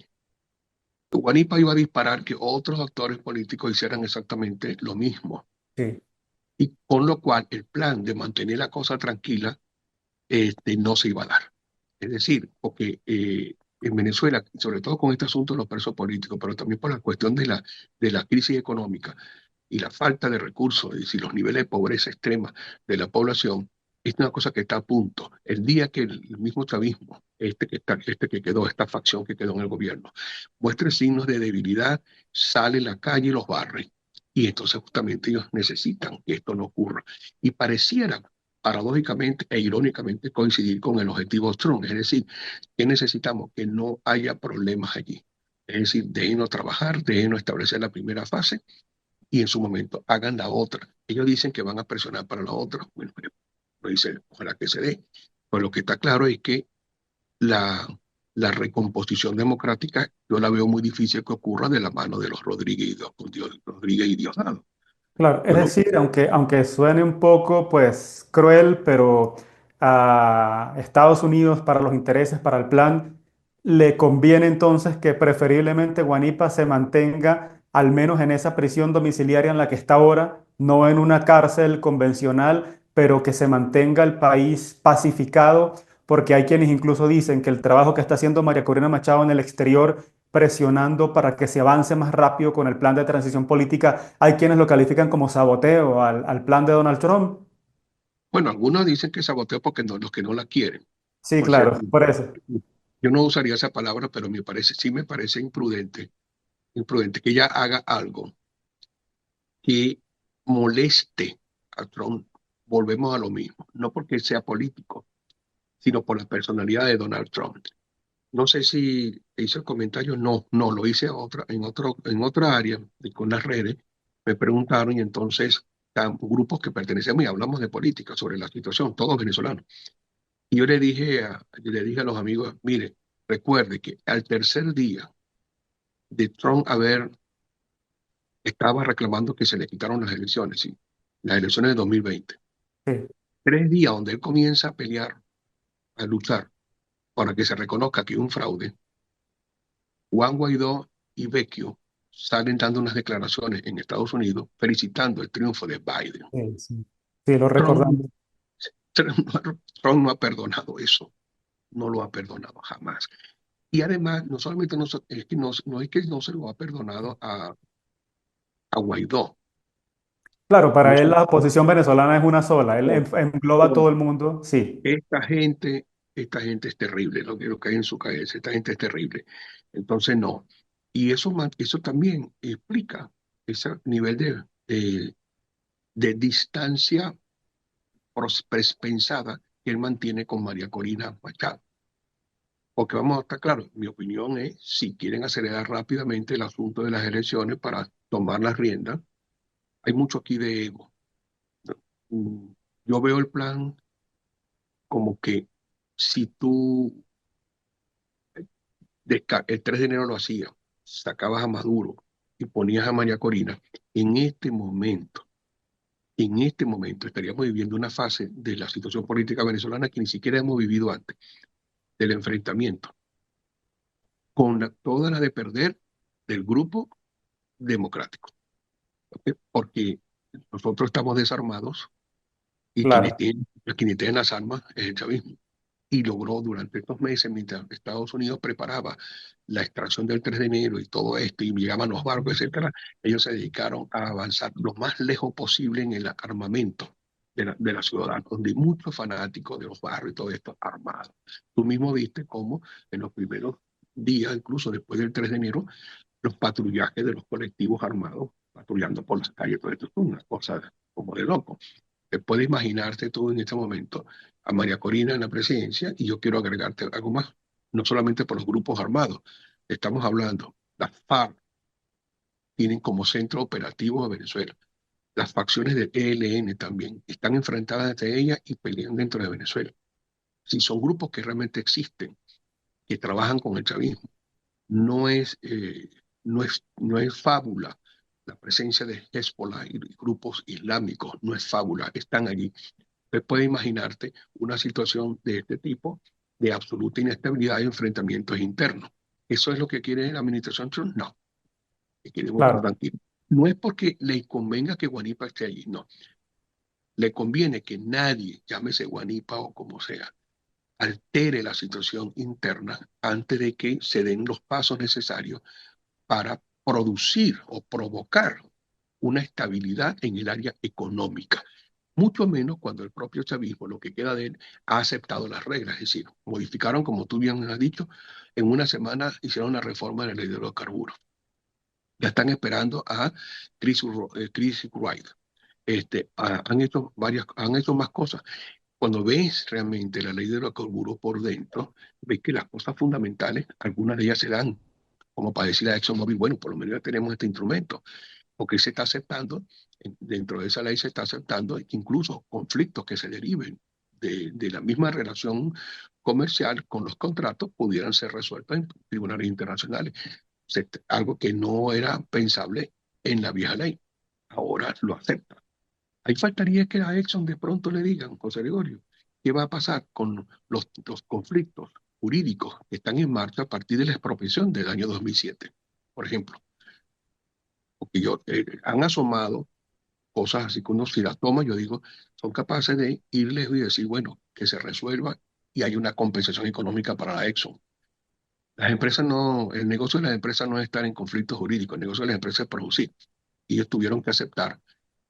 Guanipa iba a disparar que otros actores políticos hicieran exactamente lo mismo. Sí. Y con lo cual el plan de mantener la cosa tranquila no se iba a dar. Es decir, porque en Venezuela, sobre todo con este asunto de los presos políticos, pero también por la cuestión de la crisis económica y la falta de recursos, es decir, los niveles de pobreza extrema de la población, es una cosa que está a punto. El día que el mismo chavismo, este que quedó, esta facción que quedó en el gobierno, muestre signos de debilidad, sale a la calle y los barre. Y entonces justamente ellos necesitan que esto no ocurra. Y pareciera paradójicamente e irónicamente coincidir con el objetivo Trump, es decir, que necesitamos que no haya problemas allí. Es decir, déjenos trabajar, déjenos establecer la primera fase y en su momento hagan la otra. Ellos dicen que van a presionar para la otra. Bueno, lo dicen, ojalá que se dé. Pues lo que está claro es que la, la recomposición democrática yo la veo muy difícil que ocurra de la mano de los Rodríguez y Diosdado. Claro, es Yo no, decir, aunque suene un poco pues cruel, pero a Estados Unidos para los intereses, para el plan, le conviene entonces que preferiblemente Guanipa se mantenga al menos en esa prisión domiciliaria en la que está ahora, no en una cárcel convencional, pero que se mantenga el país pacificado, porque hay quienes incluso dicen que el trabajo que está haciendo María Corina Machado en el exterior presionando para que se avance más rápido con el plan de transición política. Hay quienes lo califican como saboteo al plan de Donald Trump. bueno, algunos dicen que saboteó porque no, los que no la quieren. Sí, Por cierto, claro, por eso. yo no usaría esa palabra, pero sí me parece imprudente que ella haga algo que moleste a Trump, volvemos a lo mismo, no porque sea político, sino por la personalidad de Donald Trump. No sé si hice el comentario, no, no, lo hice en otra área, con las redes, me preguntaron y entonces grupos que pertenecemos y hablamos de política sobre la situación, todos venezolanos. Y yo le dije a los amigos, mire, recuerde que al tercer día de Trump estaba reclamando que se le quitaron las elecciones, ¿sí? Las elecciones de 2020. Sí, 3 días donde él comienza a pelear, a luchar para que se reconozca que hay un fraude. Juan Guaidó y Vecchio salen dando unas declaraciones en Estados Unidos felicitando el triunfo de Biden. sí, sí. Sí, lo Trump, recordamos. Trump no ha perdonado eso, no lo ha perdonado jamás. Y además, no solamente no es que no se lo ha perdonado a Guaidó, Claro, no para él se- la oposición venezolana es una sola, él engloba a todo el mundo, sí, esta gente, esta gente es terrible, lo que hay en su cabeza, esta gente es terrible. Entonces, no. Y eso también explica ese nivel de distancia pensada que él mantiene con María Corina Machado. Porque vamos a estar claros, mi opinión es, si quieren acelerar rápidamente el asunto de las elecciones para tomar las riendas, hay mucho aquí de ego. Mm, Yo veo el plan como que si tú el 3 de enero lo hacías, sacabas a Maduro y ponías a María Corina, en este momento, en este momento estaríamos viviendo una fase de la situación política venezolana que ni siquiera hemos vivido antes, del enfrentamiento, con toda la de perder del grupo democrático. ¿Ok? Porque nosotros estamos desarmados y claro. quienes tienen las armas es el chavismo. Y logró durante estos meses, mientras Estados Unidos preparaba la extracción del 3 de enero y todo esto, y llegaban los barcos, etcétera, ellos se dedicaron a avanzar lo más lejos posible en el armamento de la ciudad, donde muchos fanáticos de los barrios y todo esto armados. Tú mismo viste cómo en los primeros días, incluso después del 3 de enero, los patrullajes de los colectivos armados patrullando por las calles, todo esto es una cosa como de loco. Te puedes imaginarte tú en este momento a María Corina en la presidencia y yo quiero agregarte algo más, no solamente por los grupos armados, estamos hablando, las FARC tienen como centro operativo a Venezuela, las facciones del ELN también están enfrentadas entre ellas y pelean dentro de Venezuela. Si son grupos que realmente existen, que trabajan con el chavismo, no es, no es fábula. La presencia de Hezbollah y grupos islámicos no es fábula, están allí. Usted puede imaginarte una situación de este tipo de absoluta inestabilidad y enfrentamientos internos. ¿Eso es lo que quiere la administración Trump? No, que queremos estar Claro, tranquilos. No es porque le convenga que Guanipa esté allí, no. Le conviene que nadie, llámese Guanipa o como sea, altere la situación interna antes de que se den los pasos necesarios para producir o provocar una estabilidad en el área económica. Mucho menos cuando el propio chavismo, lo que queda de él, ha aceptado las reglas. Es decir, modificaron, como tú bien has dicho, en una semana hicieron una reforma de la ley de los carburos. Ya están esperando a Chris Wright. Han hecho más cosas. Cuando ves realmente la ley de los carburos por dentro, ves que las cosas fundamentales, algunas de ellas se dan, como para decir a ExxonMobil, bueno, por lo menos ya tenemos este instrumento, porque se está aceptando, dentro de esa ley se está aceptando incluso conflictos que se deriven de la misma relación comercial con los contratos pudieran ser resueltos en tribunales internacionales, algo que no era pensable en la vieja ley. Ahora lo acepta. Ahí faltaría que a Exxon de pronto le digan, José Gregorio, ¿qué va a pasar con los conflictos jurídicos que están en marcha a partir de la expropiación del año 2007? Por ejemplo, porque han asomado cosas así que uno si las toma, yo digo, son capaces de ir lejos y decir, bueno, que se resuelva y hay una compensación económica para la Exxon. Las empresas no, el negocio de las empresas no es estar en conflictos jurídicos, el negocio de las empresas es producir. Y ellos tuvieron que aceptar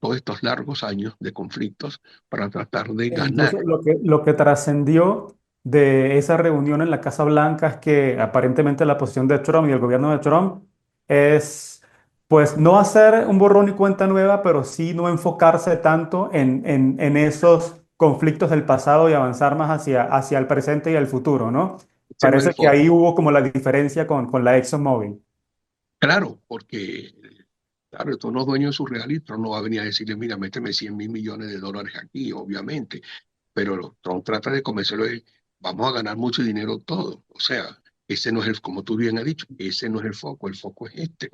todos estos largos años de conflictos para tratar de incluso ganar. lo que trascendió de esa reunión en la Casa Blanca es que aparentemente la posición de Trump y el gobierno de Trump es Pues no hacer un borrón y cuenta nueva, pero sí no enfocarse tanto en esos conflictos del pasado y avanzar más hacia el presente y el futuro, ¿no? Ese no es el Parece que foco. ahí hubo como la diferencia con la ExxonMobil. Claro, porque claro, estos no dueños de sus reales, Trump no va a venir a decirle, mira, méteme 100.000 millones de dólares aquí, obviamente. Pero Trump trata de convencerlo de, vamos a ganar mucho dinero todos. O sea, ese no es el, como tú bien has dicho, ese no es el foco es este.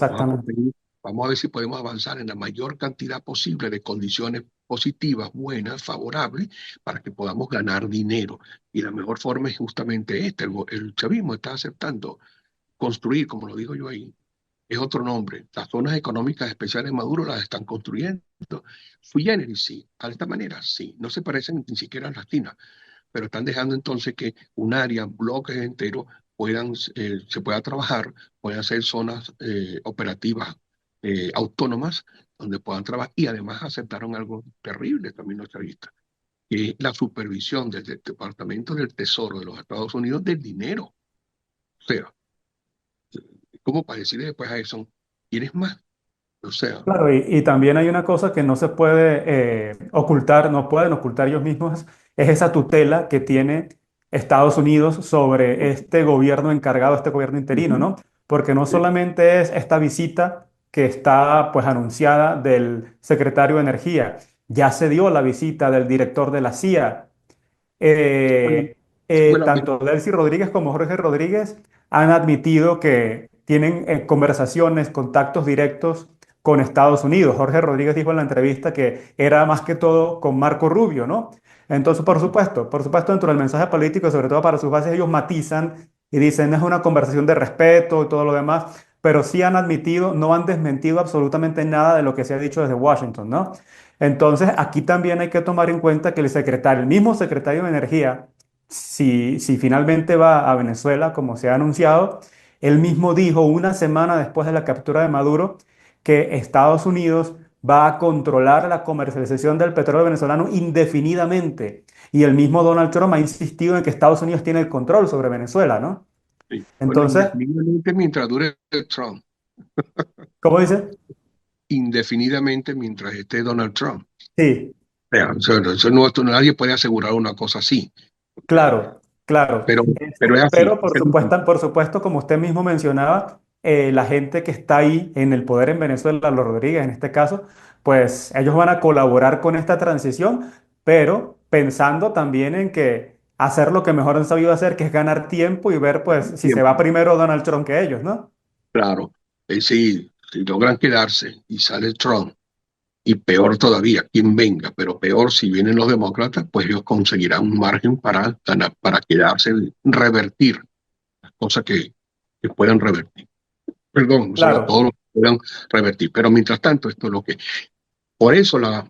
Vamos a Exactamente. conseguir, vamos a ver si podemos avanzar en la mayor cantidad posible de condiciones positivas, buenas, favorables, para que podamos ganar dinero. Y la mejor forma es justamente esta. El chavismo está aceptando construir, como lo digo yo ahí, es otro nombre. Las zonas económicas especiales de Maduro las están construyendo. Sui generis, sí. De esta manera, sí. No se parecen ni siquiera a las latinas, pero están dejando entonces que un área, bloques enteros, se pueda trabajar, puedan ser zonas operativas autónomas donde puedan trabajar y además aceptaron algo terrible también los chavistas, que es la supervisión desde el Departamento del Tesoro de los Estados Unidos del dinero. O sea, como para decirle después a eso, ¿quieres más? O sea, Claro, y también hay una cosa que no se puede ocultar, no pueden ocultar ellos mismos, es esa tutela que tiene Estados Unidos sobre este gobierno encargado, este gobierno interino, ujú, ¿no? Porque no sí, solamente es esta visita que está pues anunciada del secretario de Energía, ya se dio la visita del director de la CIA, bueno, eh, esa fue la que, tanto Delcy Rodríguez como Jorge Rodríguez han admitido que tienen conversaciones, contactos directos con Estados Unidos. Jorge Rodríguez dijo en la entrevista que era más que todo con Marco Rubio, ¿no? Entonces, por supuesto, dentro del mensaje político, sobre todo para sus bases, ellos matizan y dicen es una conversación de respeto y todo lo demás, pero sí han admitido, no han desmentido absolutamente nada de lo que se ha dicho desde Washington, ¿no? Entonces, aquí también hay que tomar en cuenta que el secretario, el mismo secretario de Energía, si finalmente va a Venezuela, como se ha anunciado, él mismo dijo una semana después de la captura de Maduro que Estados Unidos va a controlar la comercialización del petróleo venezolano indefinidamente. Y el mismo Donald Trump ha insistido en que Estados Unidos tiene el control sobre Venezuela, ¿no? sí. Bueno, Entonces, indefinidamente mientras dure Trump, ¿cómo dice? indefinidamente mientras esté Donald Trump. Sí, Eso no, esto nadie puede asegurar una cosa así. claro, claro. Pero, pero es así. Pero por supuesto, como usted mismo mencionaba, la gente que está ahí en el poder en Venezuela, los Rodríguez en este caso, pues ellos van a colaborar con esta transición, pero pensando también en que hacer lo que mejor han sabido hacer, que es ganar tiempo y ver pues si se va Tiempo. primero Donald Trump que ellos, ¿no? Claro. Sí, si logran quedarse y sale Trump, y peor todavía, quien venga, pero peor si vienen los demócratas, pues ellos conseguirán un margen para ganar, para quedarse, revertir las cosas que puedan revertir. Perdón, o sea, todo Claro, lo que puedan revertir. Pero mientras tanto, esto es lo que. Por eso no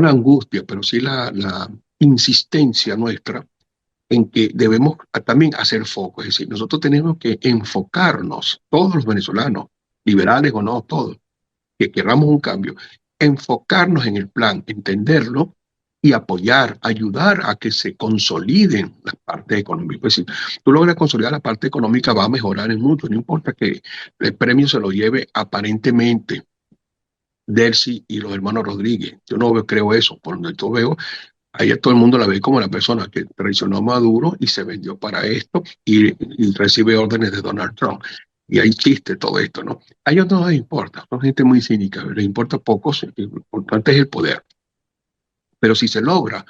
la angustia, pero sí la insistencia nuestra en que debemos también hacer foco. Es decir, nosotros tenemos que enfocarnos, todos los venezolanos, liberales o no, todos, que queramos un cambio, enfocarnos en el plan, entenderlo y apoyar, ayudar a que se consoliden las partes económicas. Es decir, tú logras consolidar la parte económica, va a mejorar en mucho, no importa que el premio se lo lleve aparentemente Delcy y los hermanos Rodríguez. Yo no creo eso, por donde yo veo, ahí todo el mundo la ve como la persona que traicionó a Maduro y se vendió para esto y recibe órdenes de Donald Trump. Y hay chiste todo esto, ¿no? A ellos no les importa, son gente muy cínica, les importa poco, lo importante es el poder. Pero si se logra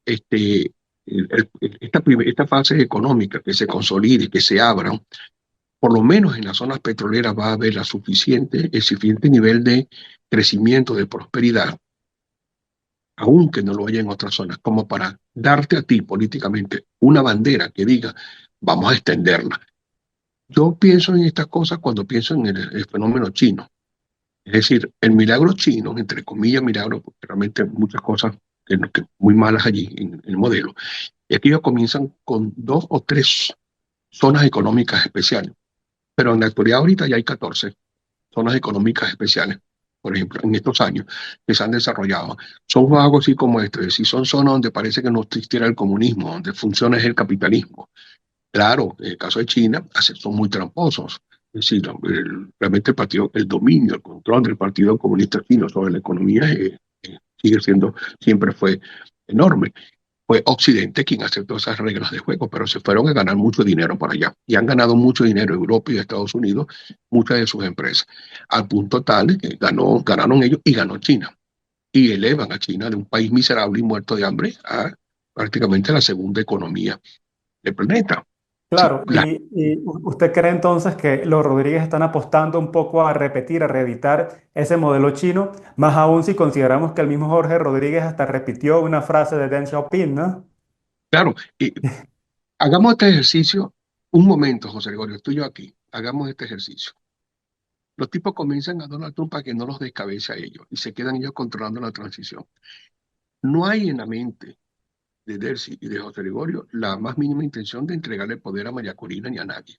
este, esta fase económica que se consolide, que se abran, por lo menos en las zonas petroleras va a haber el suficiente nivel de crecimiento, de prosperidad, aunque no lo haya en otras zonas, como para darte a ti políticamente una bandera que diga, vamos a extenderla. Yo pienso en estas cosas cuando pienso en el fenómeno chino. Es decir, el milagro chino, entre comillas milagro, porque realmente hay muchas cosas que muy malas allí en el modelo, es que ellos comienzan con 2 o 3 zonas económicas especiales, pero en la actualidad ahorita ya hay 14 zonas económicas especiales, por ejemplo, en estos años que se han desarrollado. Son algo así como esto, es decir, son zonas donde parece que no existiera el comunismo, donde funciona es el capitalismo. Claro, en el caso de China, son muy tramposos. Es decir, realmente el dominio, el control del Partido Comunista Chino sobre la economía sigue siendo, siempre fue enorme. Fue Occidente quien aceptó esas reglas de juego, pero se fueron a ganar mucho dinero por allá. Y han ganado mucho dinero Europa y Estados Unidos, muchas de sus empresas, al punto tal que ganaron ellos y ganó China. Y elevan a China de un país miserable y muerto de hambre a prácticamente la segunda economía del planeta. Sí, Claro, y usted cree entonces que los Rodríguez están apostando un poco a repetir, a reeditar ese modelo chino, más aún si consideramos que el mismo Jorge Rodríguez hasta repitió una frase de Deng Xiaoping, ¿no? claro, hagamos este ejercicio un momento, José Gregorio, estoy yo aquí, hagamos este ejercicio. Los tipos comienzan a Donald Trump para que no los descabece a ellos y se quedan ellos controlando la transición. No hay en la mente de Delcy y de José Gregorio la más mínima intención de entregarle poder a María Corina ni a nadie,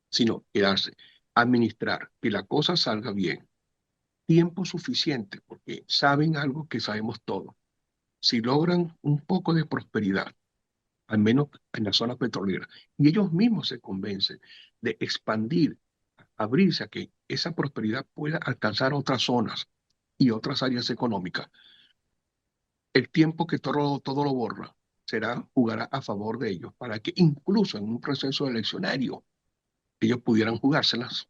sino quedarse, administrar, que la cosa salga bien, tiempo suficiente, porque saben algo que sabemos todos. Si logran un poco de prosperidad, al menos en la zona petrolera, y ellos mismos se convencen de expandir, abrirse a que esa prosperidad pueda alcanzar otras zonas y otras áreas económicas, el tiempo que todo lo borra jugará a favor de ellos para que incluso en un proceso eleccionario ellos pudieran jugárselas.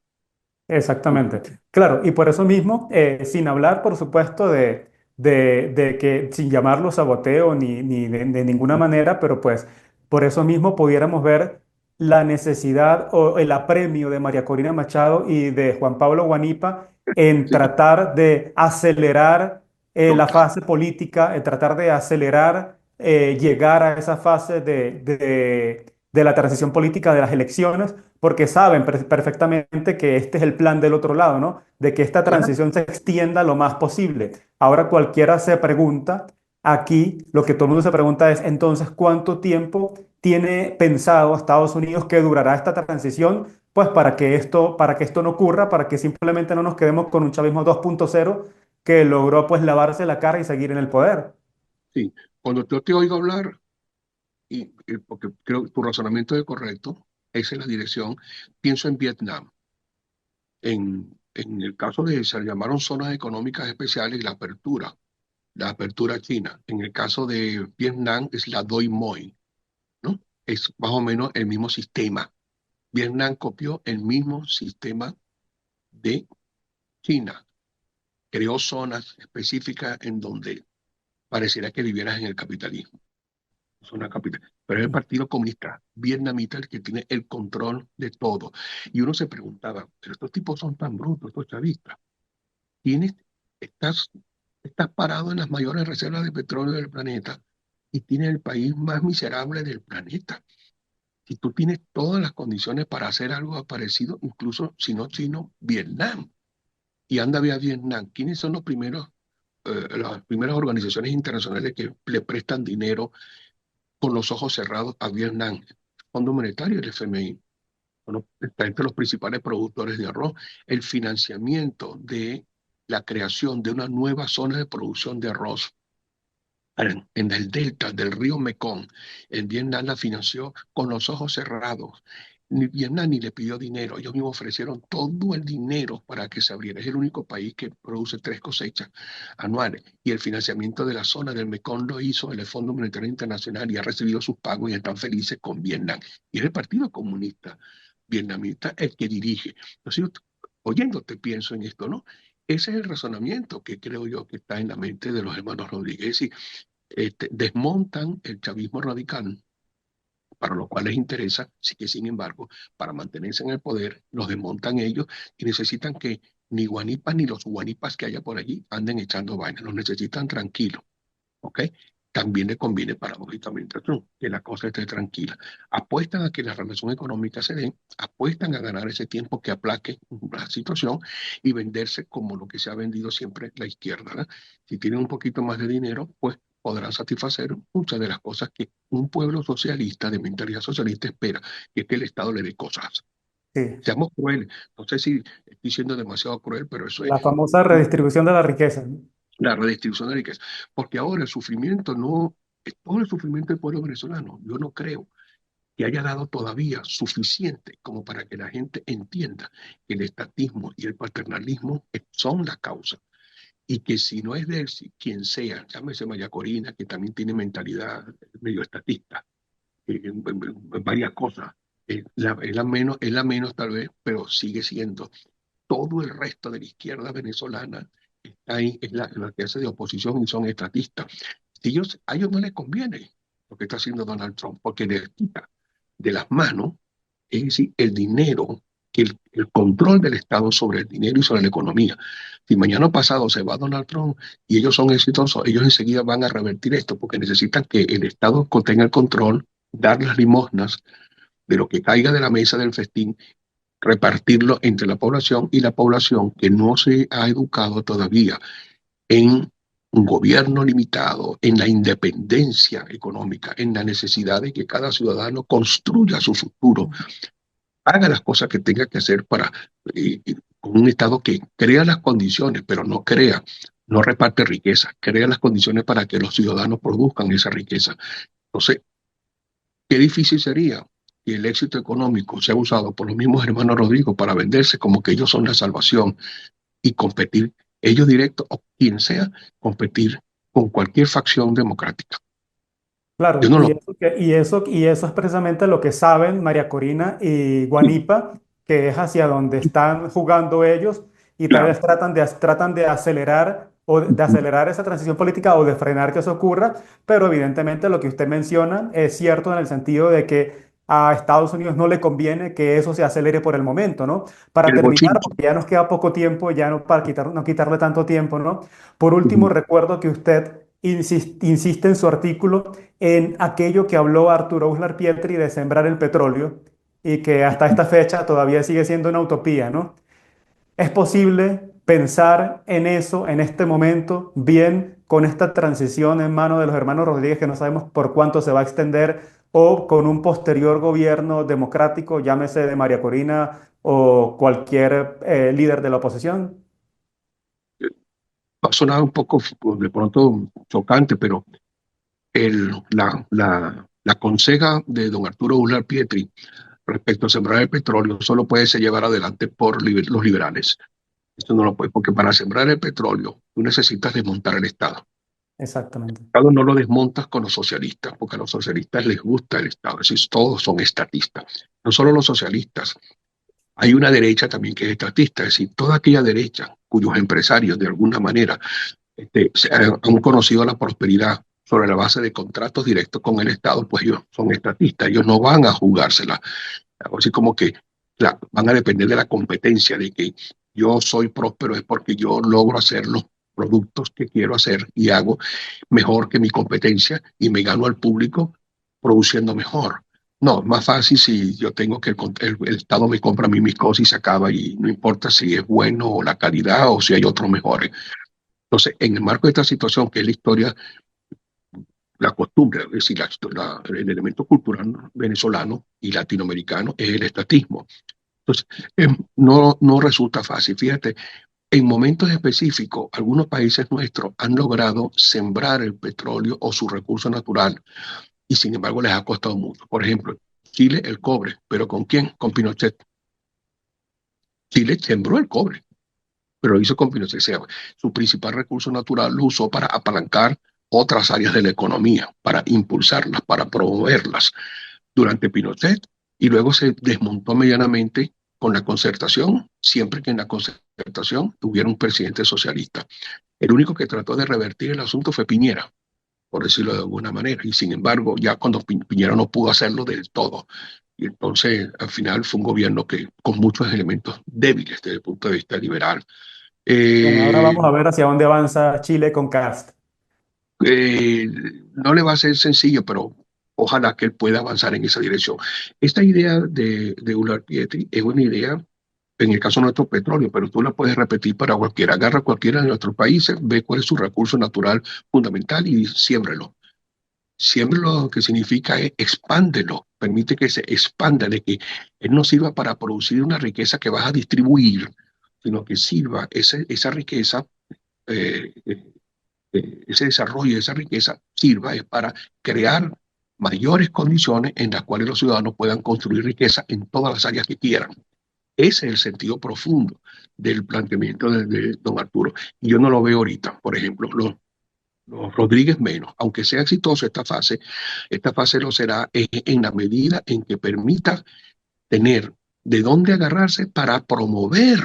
Exactamente. Claro, y por eso mismo, sin hablar, por supuesto, de que, sin llamarlo saboteo ni de ninguna manera, pero pues por eso mismo pudiéramos ver la necesidad o el apremio de María Corina Machado y de Juan Pablo Guanipa en Sí, tratar de acelerar la total. fase política, en tratar de acelerar llegar a esa fase de la transición política de las elecciones porque saben perfectamente que este es el plan del otro lado, ¿no? De que esta Claro, transición se extienda lo más posible. Ahora cualquiera se pregunta, aquí lo que todo el mundo se pregunta es, entonces, ¿cuánto tiempo tiene pensado Estados Unidos que durará esta transición? Pues para que esto no ocurra, para que simplemente no nos quedemos con un chavismo 2.0 que logró pues lavarse la cara y seguir en el poder. sí. Cuando yo te oigo hablar, porque creo que tu razonamiento es correcto, esa es la dirección, pienso en Vietnam. En el caso de, se llamaron zonas económicas especiales, la apertura china. En el caso de Vietnam es la Doi Moi, ¿no? Es más o menos el mismo sistema. Vietnam copió el mismo sistema de China. Creó zonas específicas en donde pareciera que vivieras en el capitalismo. Zona capital. Pero es el Partido Comunista vietnamita el que tiene el control de todo. Y uno se preguntaba, pero estos tipos son tan brutos, estos chavistas. Tienes, estás, estás parado en las mayores reservas de petróleo del planeta y tienes el país más miserable del planeta. Si tú tienes todas las condiciones para hacer algo parecido, incluso si no chino, Vietnam. Y anda a Vietnam. ¿Quiénes son las primeras organizaciones internacionales que le prestan dinero con los ojos cerrados a Vietnam? Fondo Monetario y el FMI. Bueno, está entre los principales productores de arroz. El financiamiento de la creación de una nueva zona de producción de arroz en el delta del río Mekong. En Vietnam la financió con los ojos cerrados. Ni Vietnam ni le pidió dinero, ellos mismos ofrecieron todo el dinero para que se abriera. Es el único país que produce 3 cosechas anuales. Y el financiamiento de la zona del Mekong lo hizo el Fondo Monetario Internacional y ha recibido sus pagos y están felices con Vietnam. Y es el Partido Comunista vietnamita el que dirige. Entonces, oyéndote pienso en esto, ¿no? Ese es el razonamiento que creo yo que está en la mente de los hermanos Rodríguez. Y desmontan el chavismo radical, para lo cual les interesa, sí que sin embargo, para mantenerse en el poder, los desmontan ellos y necesitan que ni guanipas ni los guanipas que haya por allí anden echando vainas, los necesitan tranquilos, ¿ok? También le conviene paradójicamente a Trump que la cosa esté tranquila. Apuestan a que la relación económica se den, apuestan a ganar ese tiempo que aplaque la situación y venderse como lo que se ha vendido siempre la izquierda, ¿no? Si tienen un poquito más de dinero, pues podrán satisfacer muchas de las cosas que un pueblo socialista, de mentalidad socialista, espera, que es que el Estado le dé cosas. Sí, Seamos crueles. No sé si estoy siendo demasiado cruel, pero eso es la famosa redistribución de la riqueza, ¿no? la redistribución de riqueza. Porque ahora el sufrimiento no es todo el sufrimiento del pueblo venezolano. Yo no creo. que haya dado todavía suficiente como para que la gente entienda que el estatismo y el paternalismo son la causa y que si no es de él, quien sea, llámese María Corina, que también tiene mentalidad medio estatista, varias cosas, es la menos tal vez, pero sigue siendo todo el resto de la izquierda venezolana está ahí, es la que hace de oposición y son estatistas. Si ellos, a ellos no les conviene lo que está haciendo Donald Trump, porque les quita de las manos, es decir, el dinero, el control del Estado sobre el dinero y sobre la economía. Si mañana pasado se va Donald Trump y ellos son exitosos, ellos enseguida van a revertir esto, porque necesitan que el Estado tenga el control, dar las limosnas de lo que caiga de la mesa del festín, repartirlo entre la población y la población que no se ha educado todavía en un gobierno limitado, en la independencia económica, en la necesidad de que cada ciudadano construya su futuro, haga las cosas que tenga que hacer para con un Estado que crea las condiciones, pero no crea, no reparte riqueza, crea las condiciones para que los ciudadanos produzcan esa riqueza. Entonces, qué difícil sería que el éxito económico sea usado por los mismos hermanos Rodrigo para venderse como que ellos son la salvación y competir, ellos directos o quien sea, competir con cualquier facción democrática. Yo Claro, no y lo... eso, y eso es precisamente lo que saben María Corina y Guanipa, que es hacia donde están jugando ellos y tal Claro. vez tratan de acelerar de acelerar esa transición política o de frenar que eso ocurra, pero evidentemente lo que usted menciona es cierto en el sentido de que a Estados Unidos no le conviene que eso se acelere por el momento, ¿no? Para El terminar, bochinche. porque ya nos queda poco tiempo, ya no para no quitarle tanto tiempo, ¿no? Por último, Ujú. recuerdo que usted insiste en su artículo en aquello que habló Arturo Uslar Pietri de sembrar el petróleo y que hasta esta fecha todavía sigue siendo una utopía, ¿no? ¿Es posible pensar en eso en este momento, bien con esta transición en mano de los hermanos Rodríguez que no sabemos por cuánto se va a extender o con un posterior gobierno democrático, llámese de María Corina o cualquier líder de la oposición? Va a sonar un poco de pronto chocante, pero la conseja de don Arturo Uslar Pietri respecto a sembrar el petróleo solo puede ser llevar adelante por los liberales. Esto no lo puede, porque para sembrar el petróleo tú necesitas desmontar el Estado. Exactamente. El Estado no lo desmontas con los socialistas, porque a los socialistas les gusta el Estado, es decir, todos son estatistas. No solo los socialistas, hay una derecha también que es estatista, es decir, toda aquella derecha cuyos empresarios de alguna manera han conocido la prosperidad sobre la base de contratos directos con el Estado, pues ellos son estatistas, ellos no van a jugársela. Así como que van a depender de la competencia, de que yo soy próspero es porque yo logro hacer los productos que quiero hacer y hago mejor que mi competencia y me gano al público produciendo mejor. No, es más fácil si yo tengo que el Estado me compra a mí mis cosas y se acaba y no importa si es bueno o la calidad o si hay otros mejores. Entonces, en el marco de esta situación, que es la historia, la costumbre, es decir, el elemento cultural venezolano y latinoamericano es el estatismo. Entonces, no resulta fácil. Fíjate, en momentos específicos, algunos países nuestros han logrado sembrar el petróleo o su recurso natural y sin embargo les ha costado mucho. Por ejemplo, Chile el cobre, pero ¿con quién? Con Pinochet. Chile sembró el cobre, pero lo hizo con Pinochet. O sea, su principal recurso natural lo usó para apalancar otras áreas de la economía, para impulsarlas, para promoverlas durante Pinochet y luego se desmontó medianamente con la concertación, siempre que en la concertación tuviera un presidente socialista. El único que trató de revertir el asunto fue Piñera, por decirlo de alguna manera, y sin embargo, ya cuando Piñera no pudo hacerlo del todo, y entonces al final fue un gobierno que con muchos elementos débiles desde el punto de vista liberal. Bueno, ahora Eh, vamos a ver hacia dónde avanza Chile con Cast. eh, no le va a ser sencillo, pero ojalá que él pueda avanzar en esa dirección. Esta idea de Ular Pietri es una idea, en el caso de nuestro petróleo, pero tú la puedes repetir para cualquiera. Agarra cualquiera de nuestros países, ve cuál es su recurso natural fundamental y siémbrelo. Siémbrelo, que significa expándelo, permite que se expanda, de que él no sirva para producir una riqueza que vas a distribuir, sino que sirva esa riqueza ese desarrollo, esa riqueza sirva es para crear mayores condiciones en las cuales los ciudadanos puedan construir riqueza en todas las áreas que quieran. Ese es el sentido profundo del planteamiento de don Arturo. Y yo no lo veo ahorita. Por ejemplo, los Rodríguez menos. Aunque sea exitoso esta fase lo será en la medida en que permita tener de dónde agarrarse para promover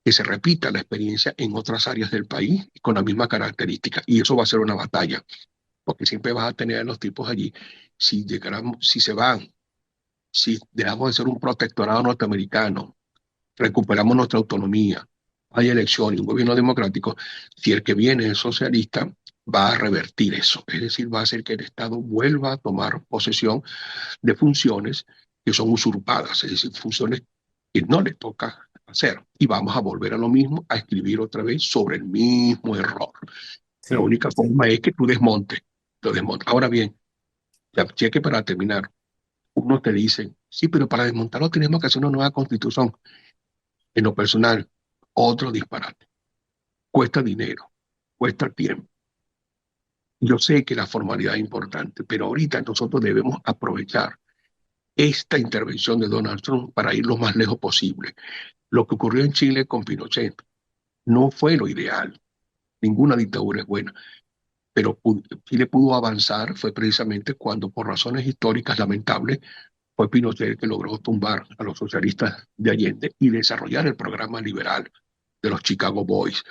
que se repita la experiencia en otras áreas del país con la misma característica. Y eso va a ser una batalla, porque siempre vas a tener a los tipos allí. Si se van, si dejamos de ser un protectorado norteamericano, recuperamos nuestra autonomía, hay elección y un gobierno democrático, si el que viene es socialista, va a revertir eso. Es decir, va a hacer que el Estado vuelva a tomar posesión de funciones que son usurpadas, es decir, funciones que no le toca hacer. Y vamos a volver a lo mismo, a escribir otra vez sobre el mismo error. La Sí, única forma es que tú desmontes, lo desmontes. Ahora bien, ya cheque para terminar. Uno te dice, sí, pero para desmontarlo tenemos que hacer una nueva constitución. En lo personal, otro disparate. Cuesta dinero, cuesta tiempo. Yo sé que la formalidad es importante, pero ahorita nosotros debemos aprovechar esta intervención de Donald Trump para ir lo más lejos posible. Lo que ocurrió en Chile con Pinochet no fue lo ideal. Ninguna dictadura es buena, pero Chile pudo avanzar fue precisamente cuando, por razones históricas lamentables, fue Pinochet el que logró tumbar a los socialistas de Allende y desarrollar el programa liberal de los Chicago Boys,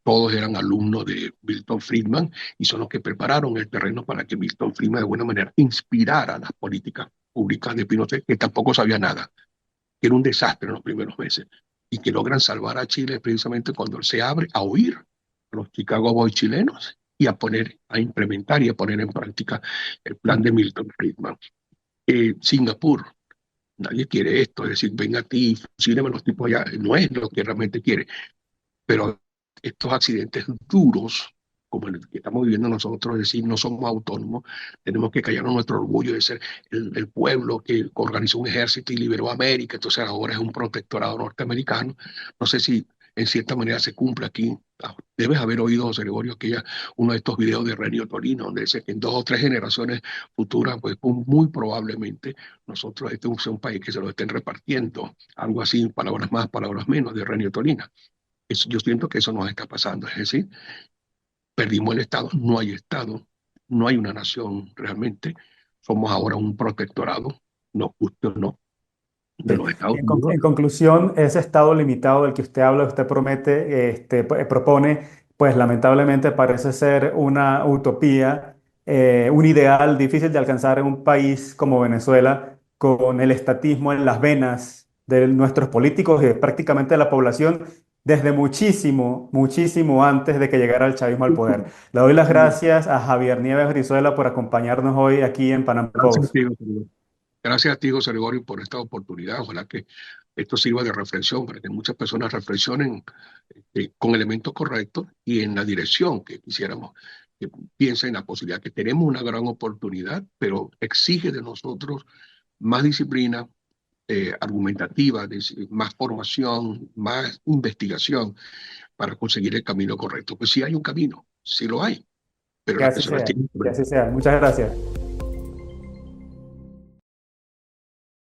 todos eran alumnos de Milton Friedman y son los que prepararon el terreno para que Milton Friedman de alguna manera inspirara las políticas públicas de Pinochet, que tampoco sabía nada, que era un desastre en los primeros meses, y que logran salvar a Chile precisamente cuando él se abre a oír a los Chicago Boys chilenos y a implementar y a poner en práctica el plan de Milton Friedman. Singapur, nadie quiere esto, es decir, ven a ti, fusílame los tipos allá, no es lo que realmente quiere, pero estos accidentes duros, como el que estamos viviendo nosotros, es decir, no somos autónomos, tenemos que callarnos nuestro orgullo de ser el pueblo que organizó un ejército y liberó a América, entonces ahora es un protectorado norteamericano. No sé si en cierta manera se cumple aquí. Debes haber oído, José Gregorio, uno de estos videos de Renio Torino, donde dice que en 2 o 3 generaciones futuras, pues muy probablemente nosotros este sea un país que se lo estén repartiendo, algo así, palabras más, palabras menos, de Renio Torino. Yo siento que eso nos está pasando, es decir, perdimos el Estado, no hay una nación realmente, somos ahora un protectorado, no justo no, de sí. los Estados En Unidos. conclusión, ese estado limitado del que usted habla, usted promete, propone, pues lamentablemente parece ser una utopía, un ideal difícil de alcanzar en un país como Venezuela, con el estatismo en las venas de nuestros políticos y de prácticamente la población desde muchísimo, muchísimo antes de que llegara el chavismo al poder. Le doy las gracias a Javier Nieves Brizuela por acompañarnos hoy aquí en Panam Gracias a Post. ti, José Gregorio. Gracias a ti, José Gregorio, por esta oportunidad. Ojalá que esto sirva de reflexión para que muchas personas reflexionen con elementos correctos y en la dirección que quisiéramos, que piensen en la posibilidad que tenemos una gran oportunidad, pero exige de nosotros más disciplina, argumentativa, más formación, más investigación para conseguir el camino correcto. Pues sí hay un camino, sí lo hay, pero Que las así personas sea, tienen que que ver. así sea. Muchas gracias.